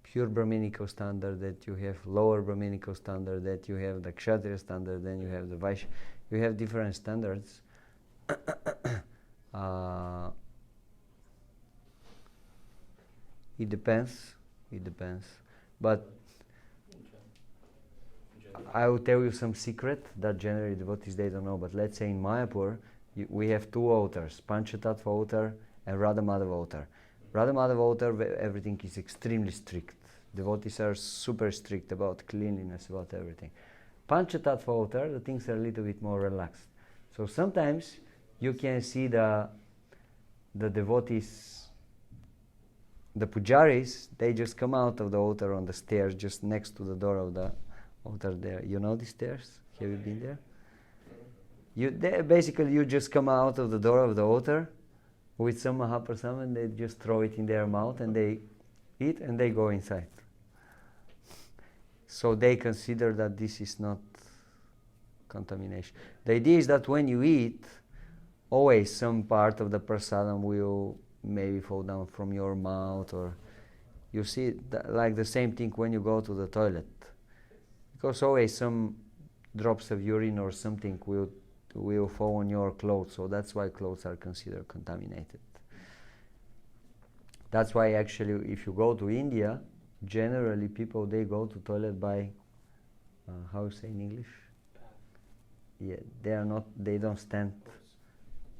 pure Brahminical standard, that you have lower Brahminical standard, that you have the Kshatriya standard, then you have the Vaishya. You have different standards. It depends. But In I will tell you some secret that generally devotees they don't know, but let's say in Mayapur, we have two altars, Panchatattva altar and Radhamadhava altar. Radhamadhava altar, everything is extremely strict. Devotees are super strict about cleanliness, about everything. Panchatattva altar, the things are a little bit more relaxed. So sometimes you can see the devotees, the pujaris, they just come out of the altar on the stairs just next to the door of the altar there. You know the stairs? Have you been there? Basically you just come out of the door of the altar with some mahaprasad and they just throw it in their mouth and they eat and they go inside. So they consider that this is not contamination. The idea is that when you eat, always some part of the prasadam will maybe fall down from your mouth, or you see like the same thing when you go to the toilet, because always some drops of urine or something will fall on your clothes, so that's why clothes are considered contaminated. That's why actually if you go to India, generally people they go to toilet by how you say in English? Yeah, they don't stand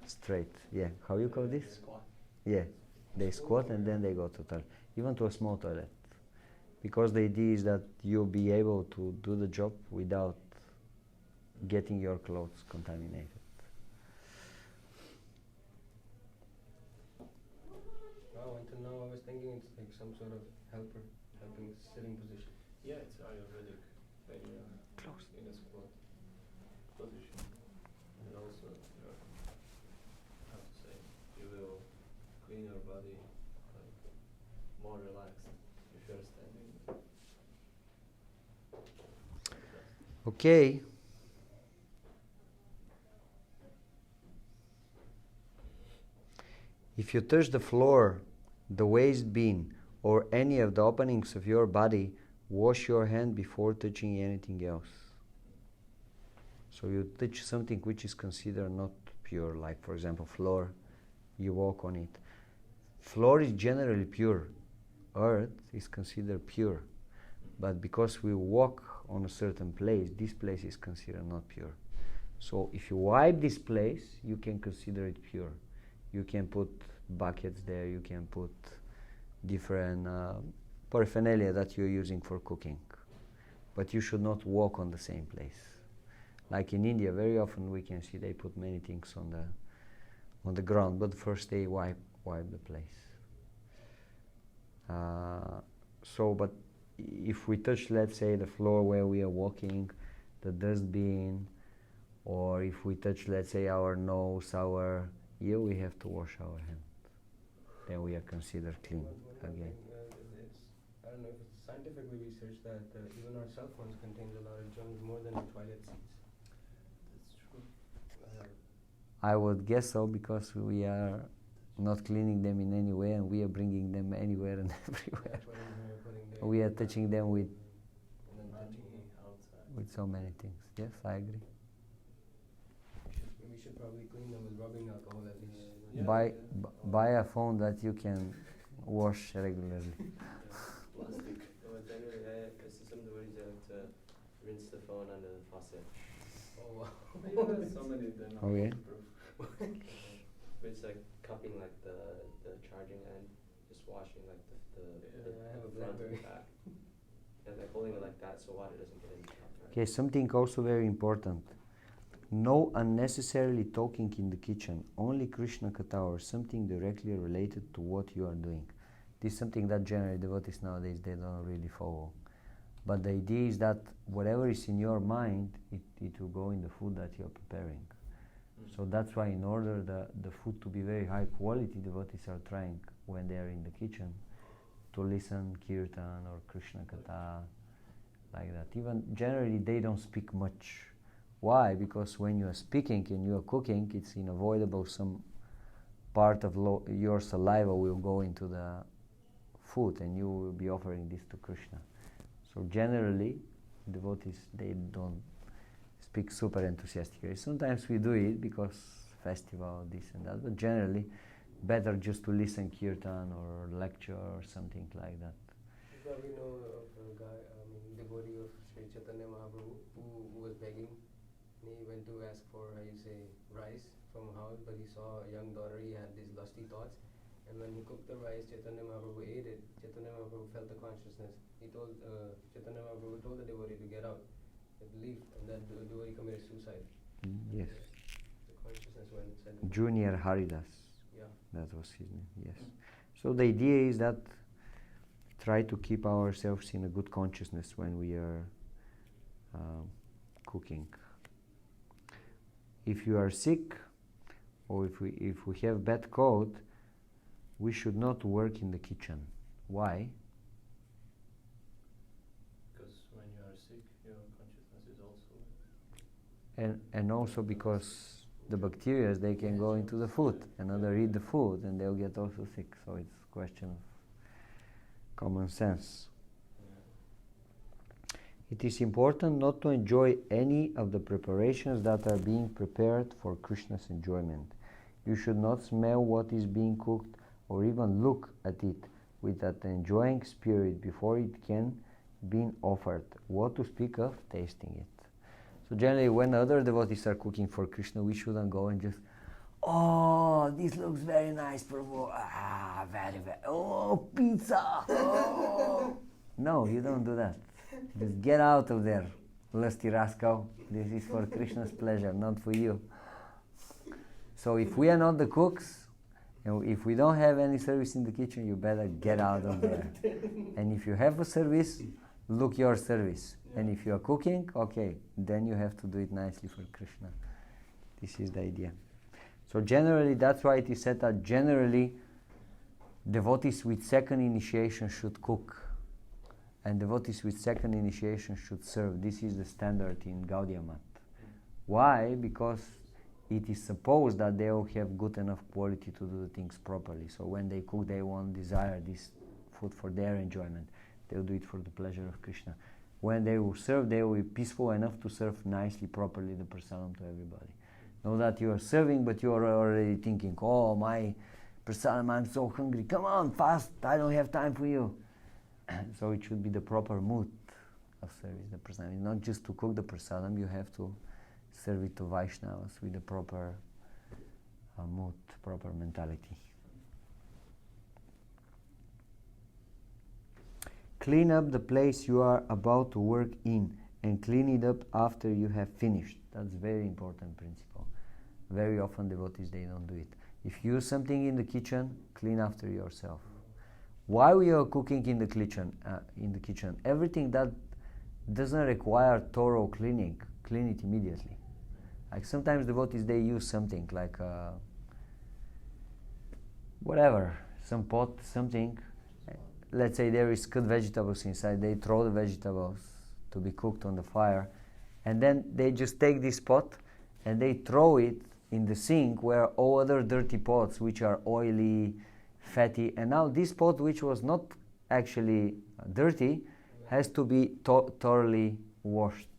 straight. Yeah, how you call this? Yeah, they squat and then they go to toilet, even to a small toilet, because the idea is that you'll be able to do the job without getting your clothes contaminated. Wow, until now I was thinking it's like some sort of helping sitting position. Yeah, it's Ayurvedic when you're Close. in a squat position. And also, how to say, you will clean your body like more relaxed if you're standing. Okay. If you touch the floor, the waist bin, or any of the openings of your body, wash your hand before touching anything else. So you touch something which is considered not pure, like for example floor, you walk on it. Floor is generally pure. Earth is considered pure. But because we walk on a certain place, this place is considered not pure. So if you wipe this place, you can consider it pure. You can put buckets there, you can put different paraphernalia that you're using for cooking. But you should not walk on the same place. Like in India, very often we can see they put many things on the ground, but first they wipe the place. But if we touch, let's say, the floor where we are walking, the dustbin, or if we touch, let's say, our nose, our ear, we have to wash our hand. Then we are considered clean again. I don't know if it's scientifically researched that even our cell phones contains a lot of germs more than the toilet seats. That's true. I would guess so, because we are not cleaning them in any way and we are bringing them anywhere and everywhere. We are touching them with so many things. Yes, I agree. We should probably clean them with rubbing alcohol at least. Buy a phone that you can wash regularly. Plastic. No, it's anyway, I see some devotees that like to rinse the phone under the faucet. Oh wow. Yeah, so many they're not Okay. waterproof. It's like cupping like the charging end, just washing like the I have a front and BlackBerry. back. And like holding it like that so water doesn't get in the top. Right? Okay, something also very important. No unnecessarily talking in the kitchen, only Krishna Katha or something directly related to what you are doing. This is something that generally devotees nowadays, they don't really follow. But the idea is that whatever is in your mind, it will go in the food that you are preparing. So that's why in order the food to be very high quality, devotees are trying, when they are in the kitchen, to listen Kirtan or Krishna Katha, like that. Even generally they don't speak much. Why? Because when you are speaking and you are cooking, it's unavoidable some part of your saliva will go into the food and you will be offering this to Krishna. So generally, devotees, they don't speak super enthusiastically. Sometimes we do it because festival, this and that, but generally, better just to listen kirtan or lecture or something like that. probably know of a guy, devotee of Sri Chaitanya Mahaprabhu, who was begging. And he went to ask for, rice from a house, but he saw a young daughter. He had these lusty thoughts. And when he cooked the rice, Chaitanya Mahaprabhu ate it. Chaitanya Mahaprabhu felt the consciousness. He told, Chaitanya Mahaprabhu told the devotee to get out, leave, and that the devotee committed suicide. Yes. The consciousness went and said, Junior Haridas. yeah. That was his name, yes. So the idea is that try to keep ourselves in a good consciousness when we are cooking. If you are sick, or if we have bad cold, we should not work in the kitchen. Why? Because when you are sick, your consciousness is also. And also because the bacteria, they can go into the food, and they'll eat the food, and they'll get also sick. So it's a question of common sense. It is important not to enjoy any of the preparations that are being prepared for Krishna's enjoyment. You should not smell what is being cooked or even look at it with that enjoying spirit before it can be offered. What to speak of tasting it. So generally when other devotees are cooking for Krishna, we shouldn't go and just, oh, this looks very nice, Prabhu. Ah, very, very. Oh, pizza. Oh. No, you don't do that. Just get out of there, lusty rascal. This is for Krishna's pleasure, not for you. So if we are not the cooks, and if we don't have any service in the kitchen, you better get out of there. And if you have a service, look your service. And if you are cooking, okay, then you have to do it nicely for Krishna. This is the idea. So generally, that's why it is said that generally devotees with second initiation should cook. And devotees with second initiation should serve. This is the standard in Gaudiya Math. Why? Because it is supposed that they will have good enough quality to do the things properly. So when they cook, they won't desire this food for their enjoyment. They will do it for the pleasure of Krishna. When they will serve, they will be peaceful enough to serve nicely, properly the prasadam to everybody. Not that you are serving, but you are already thinking, oh, my prasadam, I'm so hungry. Come on, fast, I don't have time for you. So it should be the proper mood of service, the prasadam. It's not just to cook the prasadam, you have to serve it to Vaishnavas with the proper mood, proper mentality. Clean up the place you are about to work in and clean it up after you have finished. That's very important principle. Very often devotees, they don't do it. If you use something in the kitchen, clean after yourself. Why we are cooking in the kitchen? Everything that doesn't require thorough cleaning, clean it immediately. Like sometimes devotees, they use something like whatever, some pot, something. Let's say there is cut vegetables inside. They throw the vegetables to be cooked on the fire, and then they just take this pot and they throw it in the sink where all other dirty pots, which are oily, fatty, and now this pot, which was not actually dirty, has to be thoroughly washed,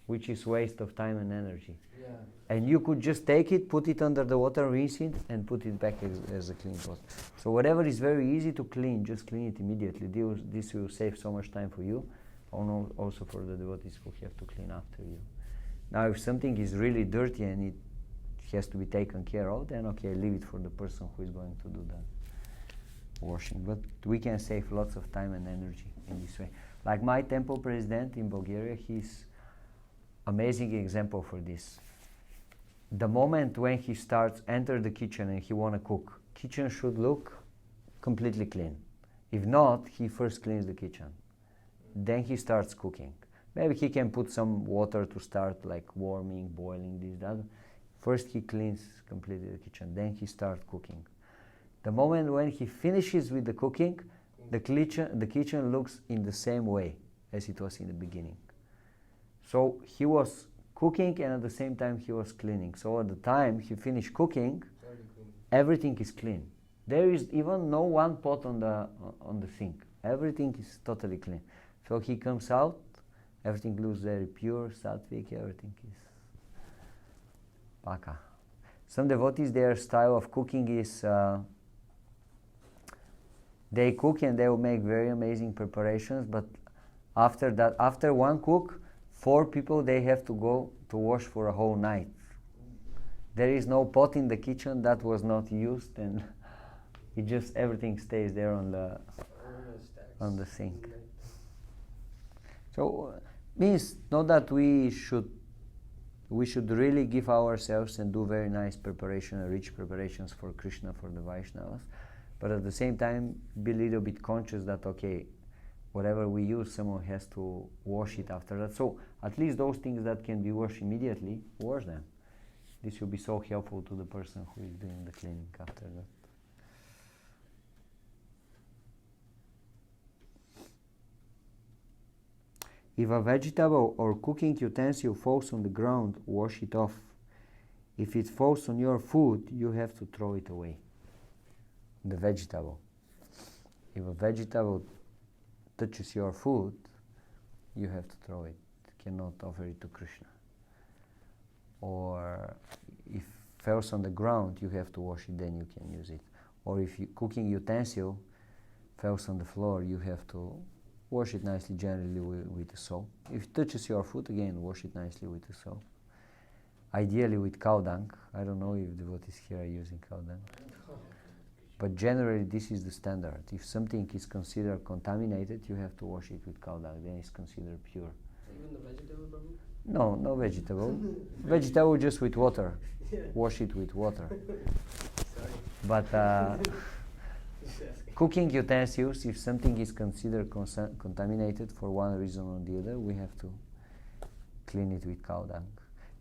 which is waste of time and energy. Yeah. And you could just take it, put it under the water, rinse it, and put it back as a clean pot. So whatever is very easy to clean, just clean it immediately. This will save so much time for you, also for the devotees who have to clean after you. Now if something is really dirty and it has to be taken care of, then okay, leave it for the person who is going to do the washing. But we can save lots of time and energy in this way. Like my temple president in Bulgaria, he's amazing example for this. The moment when he starts enter the kitchen and he want to cook, kitchen should look completely clean. If not, he first cleans the kitchen. Then he starts cooking. Maybe he can put some water to start like warming, boiling, this, that. First he cleans completely the kitchen, then he starts cooking. The moment when he finishes with the cooking, the kitchen looks in the same way as it was in the beginning. So he was cooking and at the same time he was cleaning. So at the time he finished cooking, everything is clean. There is even no one pot on the sink. Everything is totally clean. So he comes out, everything looks very pure, sattvic, everything is paka. Some devotees, their style of cooking is They cook and they will make very amazing preparations, but after that, after one cook, 4 people, they have to go to wash for a whole night. There is no pot in the kitchen that was not used, and it just everything stays there on the sink. So means not that we should really give ourselves and do very nice preparation, rich preparations for Krishna, for the Vaishnavas, but at the same time be a little bit conscious that okay, whatever we use, someone has to wash it after that. So at least those things that can be washed immediately, wash them. This will be so helpful to the person who is doing the cleaning after that. If a vegetable or cooking utensil falls on the ground, wash it off. If it falls on your food, you have to throw it away. The vegetable. If a vegetable touches your food, you have to throw it. You cannot offer it to Krishna. Or if it falls on the ground, you have to wash it, then you can use it. Or if your cooking utensil falls on the floor, you have to wash it nicely, generally with the soap. If it touches your foot, again, wash it nicely with the soap. Ideally with cow dung. I don't know if devotees here are using cow dung. But generally this is the standard. If something is considered contaminated, you have to wash it with cow dung, then it's considered pure. Even the vegetable, Prabhu? No, no vegetable. Vegetable just with water. Yeah. Wash it with water. Sorry. But cooking utensils, if something is considered contaminated for one reason or the other, we have to clean it with cow dung.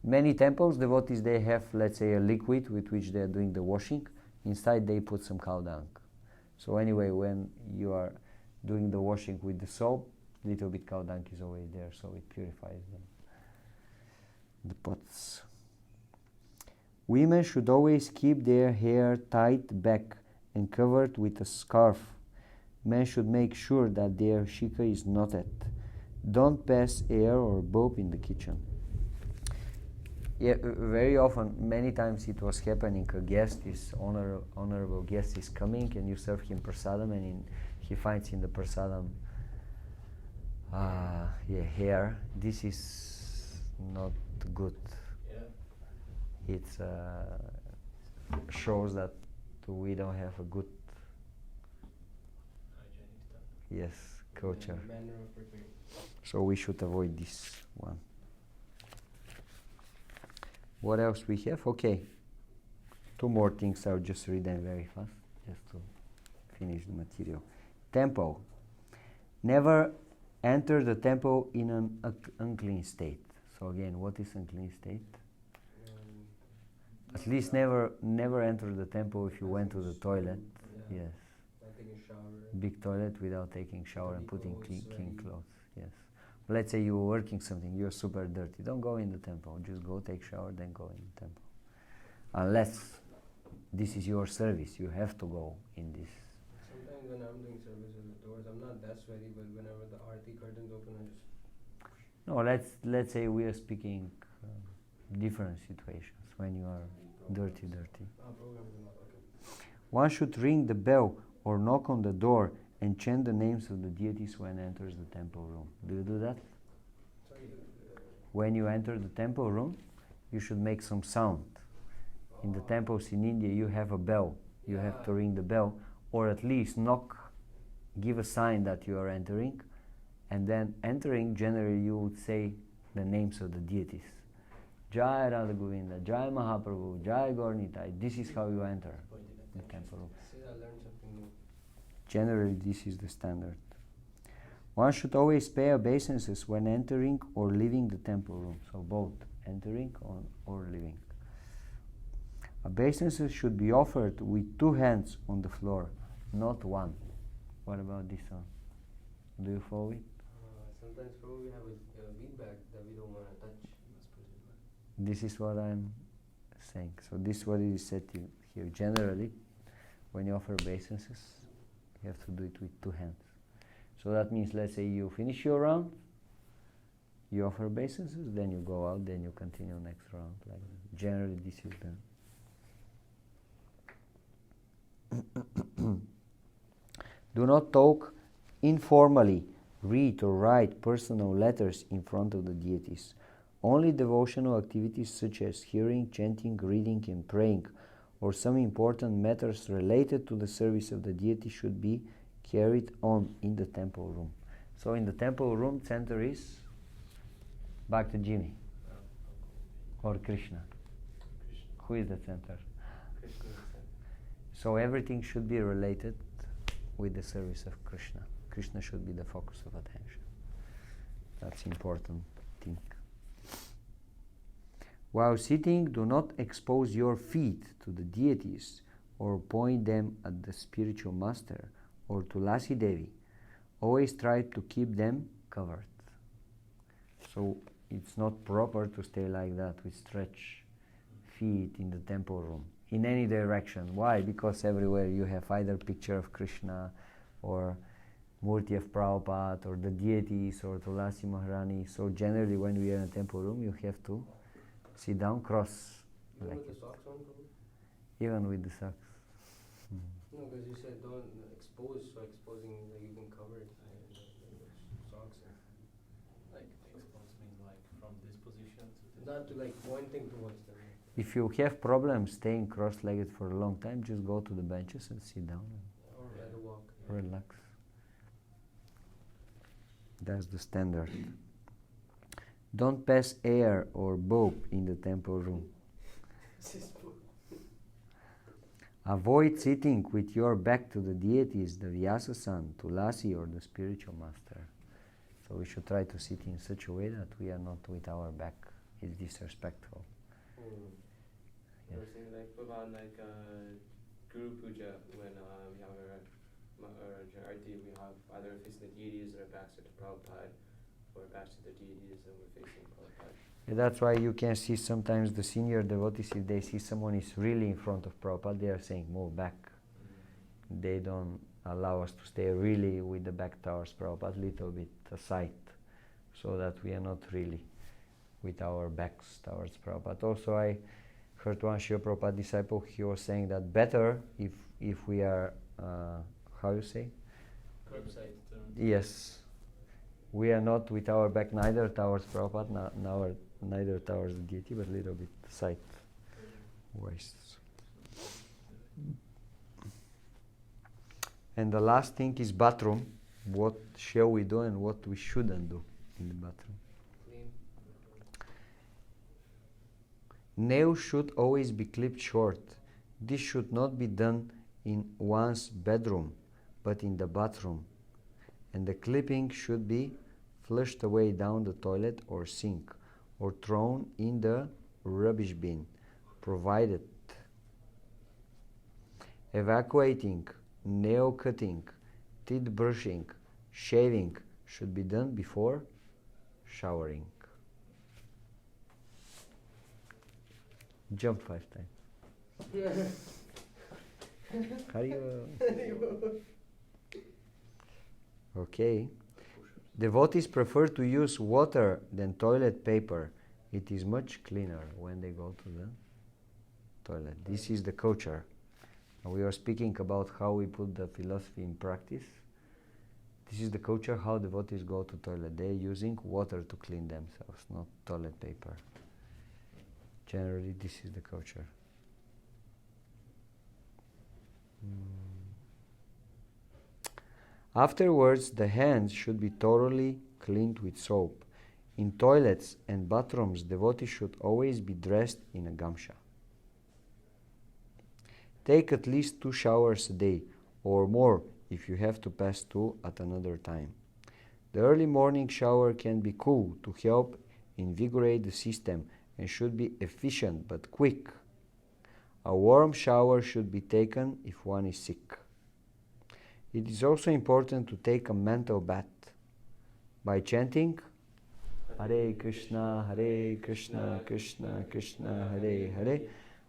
Many temples, devotees, they have, let's say, a liquid with which they are doing the washing. Inside they put some cow dung. So anyway, when you are doing the washing with the soap, little bit cow dung is always there, so it purifies the pots. Women should always keep their hair tied back and covered with a scarf. Men should make sure that their shika is knotted. Don't pass air or bulb in the kitchen. Yeah, very often, many times it was happening, a guest is, honorable guest is coming and you serve him prasadam and he finds in the prasadam hair. This is not good. Yeah. It shows that we don't have a good culture. Manner of preparing. So we should avoid this one. What else we have? Okay. 2 more things, I'll just read them very fast, just to finish the material. Temple. Never enter the temple in an unclean state. So again, what is unclean state? At least never enter the temple if you went to the toilet. Yeah. Yes. Not taking a shower. Big toilet without taking shower and putting clean clothes. Yes. Let's say you were working something, you're super dirty. Don't go in the temple. Just go take shower, then go in the temple. Unless this is your service, you have to go in this. Sometimes when I'm doing service in the doors, I'm not that sweaty, but whenever the arti curtains open, I just... No, let's say we are speaking different situations when you are dirty. One should ring the bell or knock on the door and chant the names of the deities when enters the temple room. Do you do that? When you enter the temple room, you should make some sound. In the temples in India, you have a bell. You have to ring the bell, or at least knock, give a sign that you are entering, and then entering, generally you would say the names of the deities. Jai Radha Govinda, Jai Mahaprabhu, Jai Gaurnitai. This is how you enter the temple room. I learned something new. Generally, this is the standard. One should always pay obeisances when entering or leaving the temple room. So both entering or leaving. Obeisances should be offered with 2 hands on the floor, not 1. What about this one? Do you follow it? Sometimes probably we have a bead bag that we don't want to touch. This is what I'm saying. So this is what it is said here. Generally, when you offer obeisances, you have to do it with 2 hands. So that means, let's say you finish your round, you offer obeisances, then you go out, then you continue next round. Like that. Generally, this is the Do not talk informally, read or write personal letters in front of the deities. Only devotional activities such as hearing, chanting, reading and praying or some important matters related to the service of the deity should be carried on in the temple room. So in the temple room, center is Bhakti Jimmy or Krishna. Who is the center? Krishna is center. So everything should be related with the service of Krishna. Krishna should be the focus of attention. That's important thing. While sitting, do not expose your feet to the deities or point them at the spiritual master or to Lasi Devi. Always try to keep them covered. So it's not proper to stay like that with stretched feet in the temple room in any direction. Why? Because everywhere you have either picture of Krishna or Murti of Prabhupada or the deities or Tulasi Maharani. So generally when we are in a temple room you have to sit down, cross. Even Like with the socks on, Prabhu? even with the socks. No, because you said don't expose, so exposing, like you can cover it. Socks and Like expose means like from this position to this. not to like pointing towards them. If you have problems staying cross-legged for a long time, just go to the benches and sit down Or at a walk. and relax. That's the standard. Don't pass air or bulb in the temple room. Avoid sitting with your back to the deities, the Vyasa-san, Tulasi or the spiritual master. So we should try to sit in such a way that we are not with our back. It's disrespectful. I was thinking like about like Guru Puja when we have our Jarati, we have either facing the deities or backs to Prabhupada or backs to the deities and we're facing Prabhupada. And that's why you can see sometimes the senior devotees, if they see someone is really in front of Prabhupada, they are saying, move back. They don't allow us to stay really with the back towards Prabhupada, little bit aside, so that we are not really with our backs towards Prabhupada. Also, I heard one Srila Prabhupada disciple, he was saying that better if we are, how you say? Curbside turn. Yes. We are not with our back neither towards Prabhupada, neither towards the deity, but a little bit sideways. And the last thing is bathroom. What shall we do and what we shouldn't do in the bathroom? Clean. Nails should always be clipped short. This should not be done in one's bedroom, but in the bathroom. And the clipping should be flushed away down the toilet or sink, or thrown in the rubbish bin, provided. Evacuating, nail cutting, teeth brushing, shaving should be done before showering. Jump 5 times. Haribo. Okay. Devotees prefer to use water than toilet paper. It is much cleaner when they go to the toilet. This is the culture. We are speaking about how we put the philosophy in practice. This is the culture how devotees go to toilet. They are using water to clean themselves, not toilet paper. Generally, this is the culture. Afterwards, the hands should be thoroughly cleaned with soap. In toilets and bathrooms, devotees should always be dressed in a gamsha. Take at least 2 showers a day, or more if you have to pass 2 at another time. The early morning shower can be cool to help invigorate the system and should be efficient but quick. A warm shower should be taken if one is sick. It is also important to take a mental bath by chanting Hare Krishna, Krishna Krishna, Hare Hare,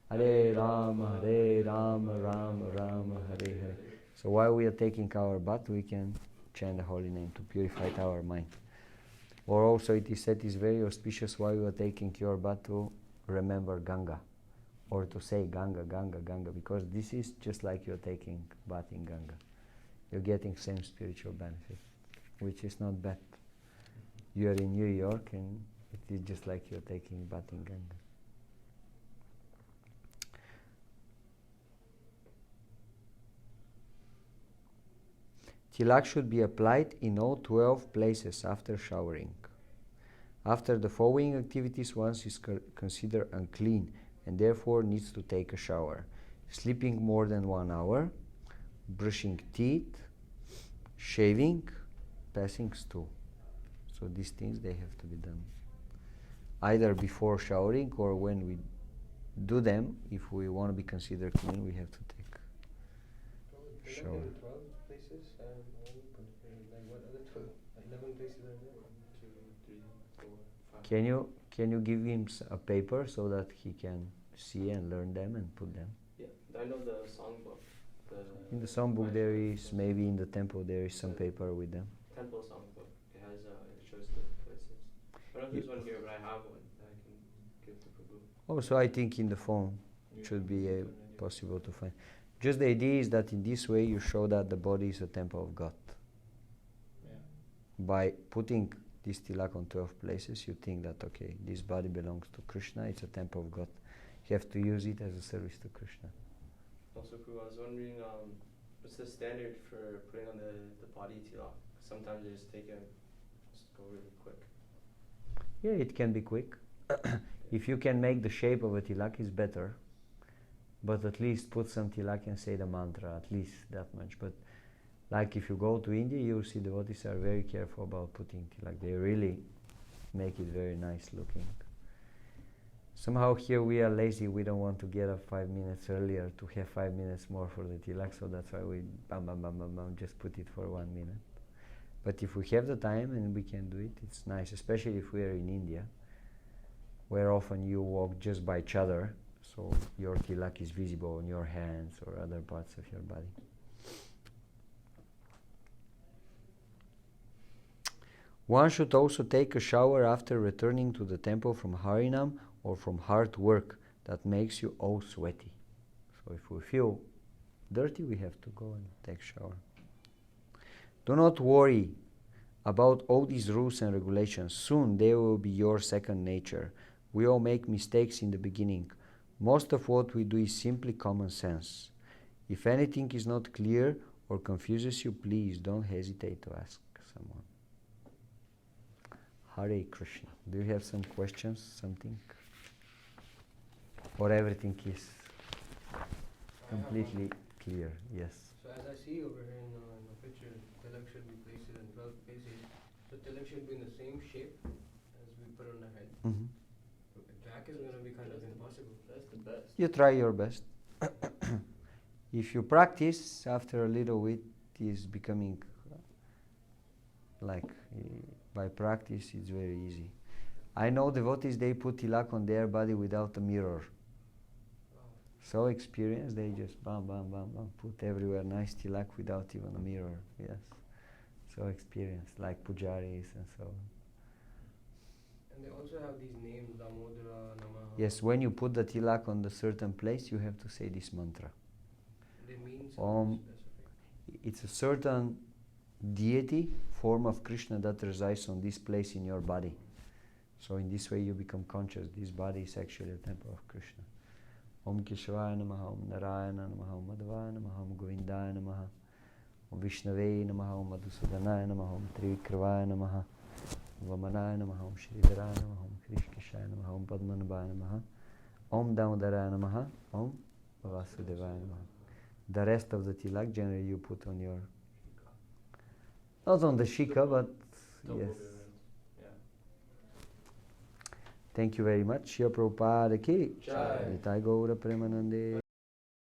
Hare Rama, Rama Rama, Hare Hare. So while we are taking our bath, we can chant the holy name to purify our mind. Or also it is said it is very auspicious while you are taking your bath to remember Ganga, or to say Ganga, Ganga, Ganga, because this is just like you're taking bath in Ganga. You're getting same spiritual benefit, which is not bad. You are in New York and it is just like you're taking bath in Ganga. Tilak should be applied in all 12 places after showering. After the following activities, one is considered unclean and therefore needs to take a shower. Sleeping more than 1 hour, brushing teeth, shaving, passing stool. So these things, they have to be done either before showering or when we do them. If we want to be considered clean, we have to take shower. 12 places and like what other 12? 11 places are there? 1, 2, 3, 4, 5. Can you give him a paper so that he can see and learn them and put them? Yeah, I know the songbook. In the songbook there is, maybe in the temple there is some paper with them. Temple songbook. It has it shows the places. I don't know if there's one here, but I have one that I can give to Prabhu. Also, I think in the phone it should be possible to find. Just the idea is that in this way you show that the body is a temple of God. Yeah. By putting this tilak on 12 places, you think that, okay, this body belongs to Krishna, it's a temple of God. You have to use it as a service to Krishna. Also, Prabhu, I was wondering, what's the standard for putting on the body tilak? Sometimes they just go really quick. Yeah, it can be quick. If you can make the shape of a tilak, it's better. But at least put some tilak and say the mantra, at least that much. But like if you go to India, you will see devotees are very careful about putting tilak. They really make it very nice looking. Somehow here we are lazy, we don't want to get up 5 minutes earlier to have 5 minutes more for the tilak, so that's why we just put it for 1 minute. But if we have the time and we can do it, it's nice, especially if we are in India, where often you walk just by each other, so your tilak is visible on your hands or other parts of your body. One should also take a shower after returning to the temple from Harinam or from hard work that makes you all sweaty. So if we feel dirty, we have to go and take shower. Do not worry about all these rules and regulations. Soon they will be your second nature. We all make mistakes in the beginning. Most of what we do is simply common sense. If anything is not clear or confuses you, please don't hesitate to ask someone. Hare Krishna. Do you have some questions, something? Or everything is completely clear? Yes. So as I see over here in the picture, tilak should be placed in 12 places. So tilak should be in the same shape as we put on the head. Mm-hmm. Back is going to be kind of impossible. That's the best. You try your best. If you practice, after a little it is becoming like, by practice it's very easy. I know devotees, they put tilak on their body without a mirror. So experienced, they just put everywhere nice tilak without even a mirror. Yes, so experienced, like pujaris and so on. And they also have these names, Damodara, Namaha. Yes, when you put the tilak on the certain place, you have to say this mantra. They mean something specific. It's a certain deity, form of Krishna that resides on this place in your body. So in this way you become conscious, this body is actually a temple of Krishna. Om Keshvaya Namaha, Om Narayana Namaha, Om Madhavaya Namaha, Om Govindaya Namaha, Om Vishnave Namaha, Om Madhusudanaya Namaha, Om Trivikravaya Namaha, Om Vamanaya Namaha, Om Shridaraya Namaha, Om Krishkeshaya Namaha, Om Padmanabhaya Namaha, Om Damodaraya Namaha, Om Vasudevaya Namaha. The rest of the tilak generally you put on your, not on the shika, but yes. Yeah. Thank you very much. Shri Prabhupada ki Jai. Nitai Gaura Premanande.